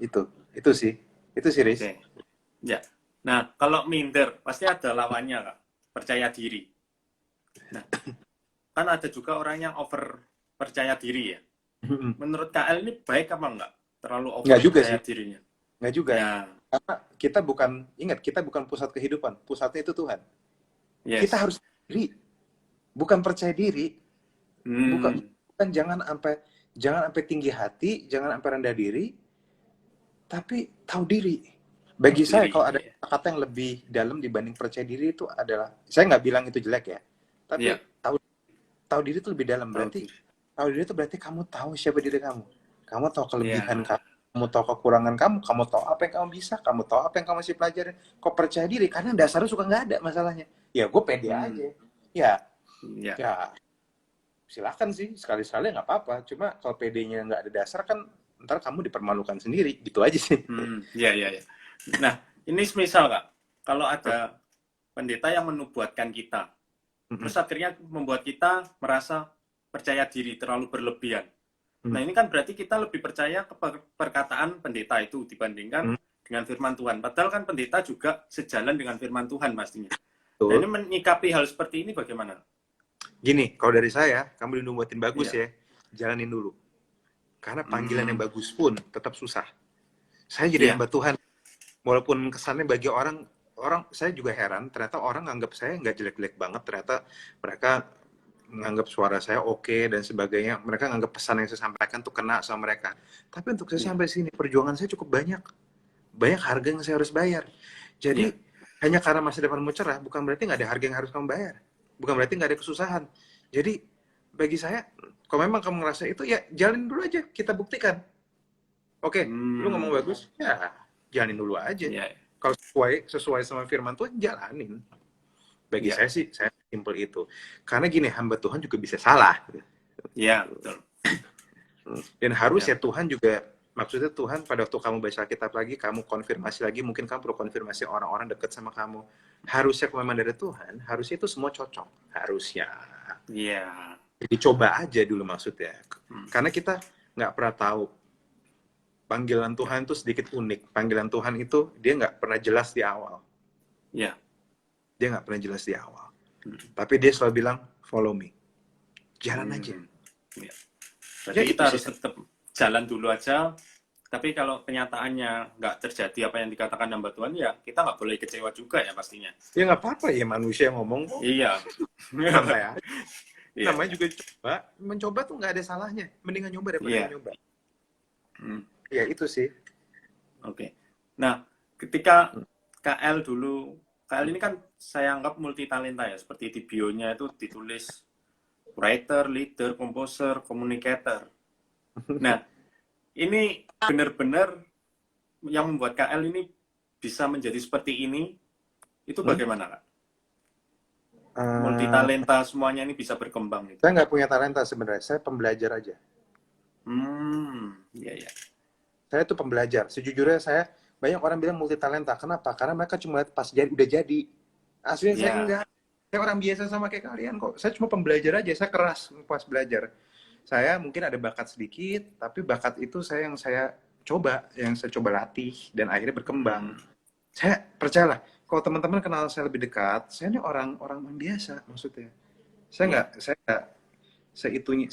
[SPEAKER 1] Itu sih Riz.
[SPEAKER 2] Ya. Nah, kalau minder pasti ada lawannya, Kak. Percaya diri. Nah, kan ada juga orang yang over percaya diri ya. Menurut KL ini baik apa enggak? Terlalu over percaya dirinya?
[SPEAKER 1] Enggak juga. Karena kita bukan pusat kehidupan. Pusatnya itu Tuhan. Kita harus diri. Bukan percaya diri. Bukan jangan sampai tinggi hati, jangan sampai rendah diri. Tapi tahu diri. Bagi
[SPEAKER 2] Tahu
[SPEAKER 1] saya
[SPEAKER 2] diri.
[SPEAKER 1] kalau ada
[SPEAKER 2] Iya.
[SPEAKER 1] kata yang lebih dalam dibanding percaya diri itu adalah, saya nggak bilang itu jelek ya,
[SPEAKER 2] Iya,
[SPEAKER 1] tapi tahu diri itu lebih dalam.
[SPEAKER 2] tahu
[SPEAKER 1] Berarti
[SPEAKER 2] diri.
[SPEAKER 1] tahu diri itu berarti kamu tahu siapa diri kamu. Kamu tahu kelebihan
[SPEAKER 2] Iya.
[SPEAKER 1] kamu tahu kekurangan kamu tahu apa yang kamu bisa, kamu tahu apa yang kamu masih pelajarin. Kok percaya diri? Karena dasarnya suka nggak ada masalahnya. Ya gue pede aja. Ya,
[SPEAKER 2] Iya.
[SPEAKER 1] ya silakan sih sekali-sekali nggak apa-apa. Cuma kalau PD-nya nggak ada dasar kan ntar kamu dipermalukan sendiri. Gitu aja sih.
[SPEAKER 2] Iya, iya, iya. Nah, ini misal Kak, kalau ada pendeta yang menubuatkan kita, terus akhirnya membuat kita merasa percaya diri terlalu berlebihan. Nah, ini kan berarti kita lebih percaya ke perkataan pendeta itu dibandingkan dengan firman Tuhan. Padahal kan pendeta juga sejalan dengan firman Tuhan pastinya. Nah, ini menyikapi hal seperti ini bagaimana?
[SPEAKER 1] Gini, kalau dari saya, kamu dinubuatin bagus
[SPEAKER 2] Iya.
[SPEAKER 1] ya, jalanin dulu. Karena panggilan yang bagus pun tetap susah. Saya jadi
[SPEAKER 2] Iya.
[SPEAKER 1] hamba Tuhan. Walaupun kesannya bagi orang saya juga heran, ternyata orang nganggap saya nggak jelek-jelek banget. Ternyata mereka menganggap suara saya oke dan sebagainya. Mereka nganggap pesan yang saya sampaikan tuh kena sama mereka. Tapi untuk saya sampai sini, perjuangan saya cukup banyak. Banyak harga yang saya harus bayar. Jadi, hanya karena masa depanmu cerah, bukan berarti nggak ada harga yang harus kamu bayar. Bukan berarti nggak ada kesusahan. Jadi, bagi saya, kalau memang kamu ngerasa itu, ya jalanin dulu aja. Kita buktikan. Oke, lu ngomong bagus, ya jalanin dulu aja.
[SPEAKER 2] Iya.
[SPEAKER 1] Kalau sesuai sama firman Tuhan, jalanin. Bagi saya sih, saya simple itu. Karena gini, hamba Tuhan juga bisa salah.
[SPEAKER 2] Iya, betul.
[SPEAKER 1] Dan harus ya Tuhan juga, maksudnya Tuhan pada waktu kamu baca Alkitab lagi, kamu konfirmasi lagi, mungkin kamu perlu konfirmasi orang-orang dekat sama kamu. Harusnya kalau memang dari Tuhan, harusnya itu semua cocok. Harusnya.
[SPEAKER 2] Iya.
[SPEAKER 1] Jadi coba aja dulu maksudnya. Karena kita nggak pernah tahu. Panggilan Tuhan itu sedikit unik. Panggilan Tuhan itu, dia nggak pernah jelas di awal.
[SPEAKER 2] Iya.
[SPEAKER 1] Dia nggak pernah jelas di awal. Tapi dia selalu bilang, follow me. Jalan aja.
[SPEAKER 2] Iya. Jadi
[SPEAKER 1] Ya,
[SPEAKER 2] kita
[SPEAKER 1] itu
[SPEAKER 2] harus
[SPEAKER 1] sih.
[SPEAKER 2] tetap jalan dulu aja. Tapi kalau kenyataannya nggak terjadi apa yang dikatakan hamba Tuhan, ya kita nggak boleh kecewa juga ya pastinya.
[SPEAKER 1] Ya nggak apa-apa ya, manusia yang ngomong kok.
[SPEAKER 2] Iya.
[SPEAKER 1] Santai aja.
[SPEAKER 2] Iya.
[SPEAKER 1] Namanya juga coba. Mencoba tuh nggak ada salahnya. Mendingan nyoba daripada nggak nyoba. Ya itu sih.
[SPEAKER 2] Oke. Nah, ketika KL dulu, KL ini kan saya anggap multitalenta ya, seperti di bio-nya itu ditulis writer, leader, composer, communicator. Nah, ini benar-benar yang membuat KL ini bisa menjadi seperti ini, itu bagaimana, Kak? Multitalenta semuanya ini bisa berkembang. Gitu.
[SPEAKER 1] Saya nggak punya talenta sebenarnya. Saya pembelajar aja.
[SPEAKER 2] Iya, iya.
[SPEAKER 1] Saya tuh pembelajar. Sejujurnya saya, banyak orang bilang multitalenta. Kenapa? Karena mereka cuma lihat pas udah jadi. Aslinya saya enggak. Saya orang biasa sama kayak kalian kok. Saya cuma pembelajar aja. Saya keras pas belajar. Saya mungkin ada bakat sedikit, tapi bakat itu yang saya coba latih, dan akhirnya berkembang. Saya percayalah, kalau teman-teman kenal saya lebih dekat, saya ini orang biasa maksudnya. Saya nggak segitunya.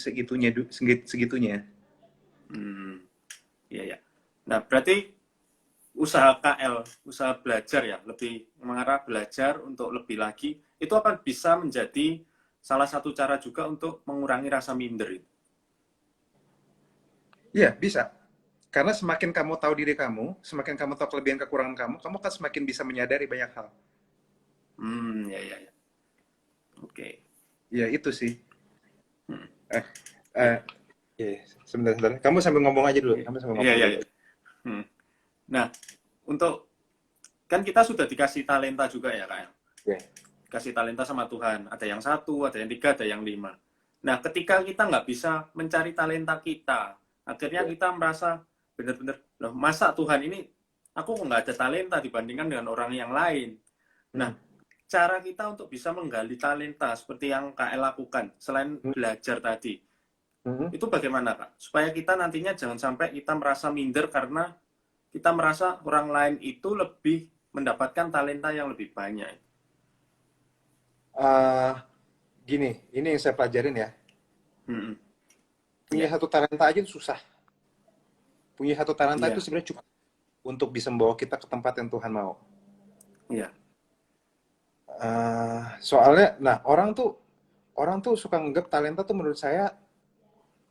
[SPEAKER 2] Iya, ya. Nah, berarti usaha KL, usaha belajar ya, lebih mengarah belajar untuk lebih lagi, itu akan bisa menjadi salah satu cara juga untuk mengurangi rasa minder.
[SPEAKER 1] Iya, bisa. Karena semakin kamu tahu diri kamu, semakin kamu tahu kelebihan kekurangan kamu akan semakin bisa menyadari banyak hal.
[SPEAKER 2] Ya. Oke.
[SPEAKER 1] Ya, itu sih. Sebentar. Kamu sambil ngomong aja dulu.
[SPEAKER 2] Iya. Nah, kan kita sudah dikasih talenta juga ya, Kak. Kasih talenta sama Tuhan. Ada yang 1, ada yang 3, ada yang 5. Nah, ketika kita nggak bisa mencari talenta kita, akhirnya kita merasa benar-benar, loh, masa Tuhan ini, aku nggak ada talenta dibandingkan dengan orang yang lain. Nah, cara kita untuk bisa menggali talenta seperti yang KL lakukan, selain belajar tadi, itu bagaimana, Kak? Supaya kita nantinya jangan sampai kita merasa minder karena kita merasa orang lain itu lebih mendapatkan talenta yang lebih banyak.
[SPEAKER 1] Gini, ini yang saya pelajarin ya. Punya satu talenta aja itu susah. Punya satu talenta itu sebenarnya cukup untuk bisa membawa kita ke tempat yang Tuhan mau.
[SPEAKER 2] Iya.
[SPEAKER 1] Soalnya, nah orang tuh suka nganggap talenta tuh, menurut saya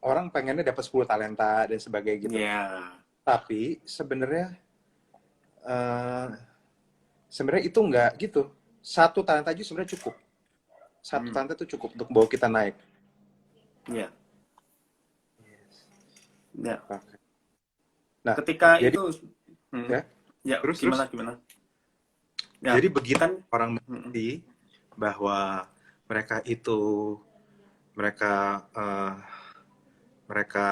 [SPEAKER 1] orang pengennya dapat 10 talenta dan sebagainya gitu.
[SPEAKER 2] Iya.
[SPEAKER 1] Tapi sebenarnya eh, sebenarnya itu enggak gitu. Satu talenta aja sebenarnya cukup. Satu talenta itu cukup untuk bawa kita naik.
[SPEAKER 2] Ya. Ya.
[SPEAKER 1] Oke. Nah,
[SPEAKER 2] Ketika
[SPEAKER 1] jadi
[SPEAKER 2] itu,
[SPEAKER 1] ya,
[SPEAKER 2] ya
[SPEAKER 1] terus
[SPEAKER 2] gimana? Ya,
[SPEAKER 1] jadi begitu
[SPEAKER 2] kan,
[SPEAKER 1] orang mengerti bahwa mereka itu mereka mereka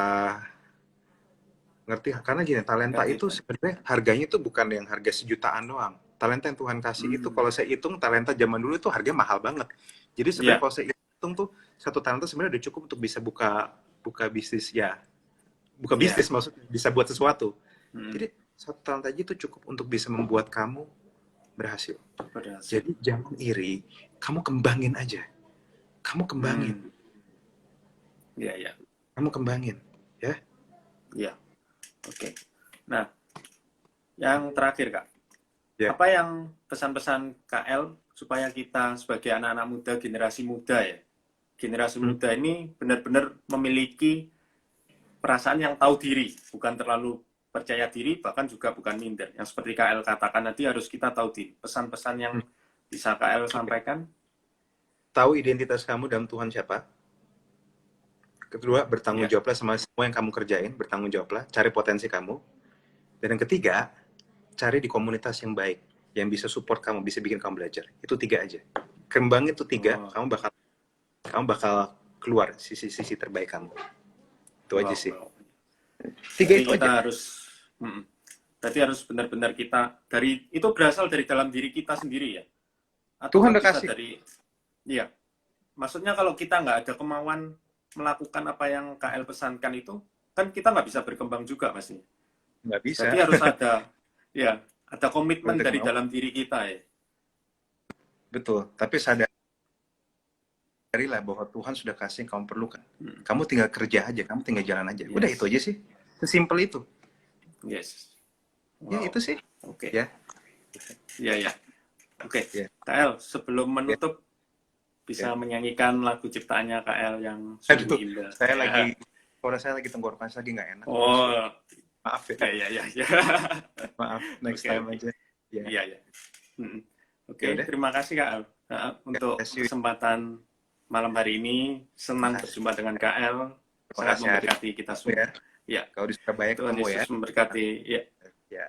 [SPEAKER 1] ngerti, karena gini, talenta
[SPEAKER 2] ngerti
[SPEAKER 1] itu
[SPEAKER 2] kan?
[SPEAKER 1] sebenarnya harganya itu bukan yang harga sejutaan doang. Talenta yang Tuhan kasih itu kalau saya hitung talenta zaman dulu itu harganya mahal banget. Jadi sebenarnya
[SPEAKER 2] Ya.
[SPEAKER 1] kalau saya hitung tuh satu talenta sebenarnya udah cukup untuk bisa buka bisnis ya. Buka
[SPEAKER 2] Ya.
[SPEAKER 1] bisnis maksudnya bisa buat sesuatu.
[SPEAKER 2] Hmm.
[SPEAKER 1] Jadi satu talenta aja itu cukup untuk bisa membuat kamu berhasil.
[SPEAKER 2] Berhasil.
[SPEAKER 1] Jadi jangan iri, kamu kembangin aja. Kamu kembangin.
[SPEAKER 2] Ya, ya.
[SPEAKER 1] Kamu kembangin, ya.
[SPEAKER 2] Ya. Oke. Nah, yang terakhir, Kak.
[SPEAKER 1] Ya.
[SPEAKER 2] Apa yang pesan-pesan KL supaya kita sebagai anak-anak muda, generasi muda ya, generasi muda ini benar-benar memiliki perasaan yang tahu diri, bukan terlalu percaya diri, bahkan juga bukan minder. Yang seperti KL katakan nanti harus kita tahu diri. Pesan-pesan yang bisa KL sampaikan.
[SPEAKER 1] Tahu identitas kamu dalam Tuhan siapa. Kedua, bertanggung jawablah sama semua yang kamu kerjain, bertanggung jawablah, cari potensi kamu. Dan yang ketiga, cari di komunitas yang baik, yang bisa support kamu, bisa bikin kamu belajar. Itu 3 aja. Kembangin itu 3, kamu bakal keluar sisi-sisi terbaik kamu. Itu aja sih. 3 itu
[SPEAKER 2] kita
[SPEAKER 1] aja.
[SPEAKER 2] Berarti harus benar-benar kita itu berasal dari dalam diri kita sendiri ya. Atau
[SPEAKER 1] Tuhan udah
[SPEAKER 2] bisa
[SPEAKER 1] kasih.
[SPEAKER 2] Iya. Maksudnya kalau kita nggak ada kemauan melakukan apa yang KL pesankan itu, kan kita nggak bisa berkembang juga pasti.
[SPEAKER 1] Nggak bisa.
[SPEAKER 2] Berarti harus ada komitmen dari dalam diri kita ya.
[SPEAKER 1] Betul. Tapi sadarilah bahwa Tuhan sudah kasih yang kamu perlukan. Kamu tinggal kerja aja, kamu tinggal jalan aja. Udah itu aja sih. Sesimpel itu.
[SPEAKER 2] Yes.
[SPEAKER 1] Ya itu sih.
[SPEAKER 2] Oke.
[SPEAKER 1] Ya.
[SPEAKER 2] Ya. Oke. KL, sebelum menutup bisa menyanyikan lagu ciptaannya KL yang sungguh indah.
[SPEAKER 1] Saya lagi, kalau saya lagi tenggorokan lagi nggak enak.
[SPEAKER 2] Oh,
[SPEAKER 1] maaf ya.
[SPEAKER 2] Ya.
[SPEAKER 1] Maaf, next time aja.
[SPEAKER 2] Iya. Oke, terima kasih KL untuk kesempatan malam hari ini. Senang berjumpa dengan KL. Sangat memberkati kita semua.
[SPEAKER 1] Ya. Kalau di Surabaya
[SPEAKER 2] Tuhan
[SPEAKER 1] ketemu ya.
[SPEAKER 2] Yesus memberkati. Ya.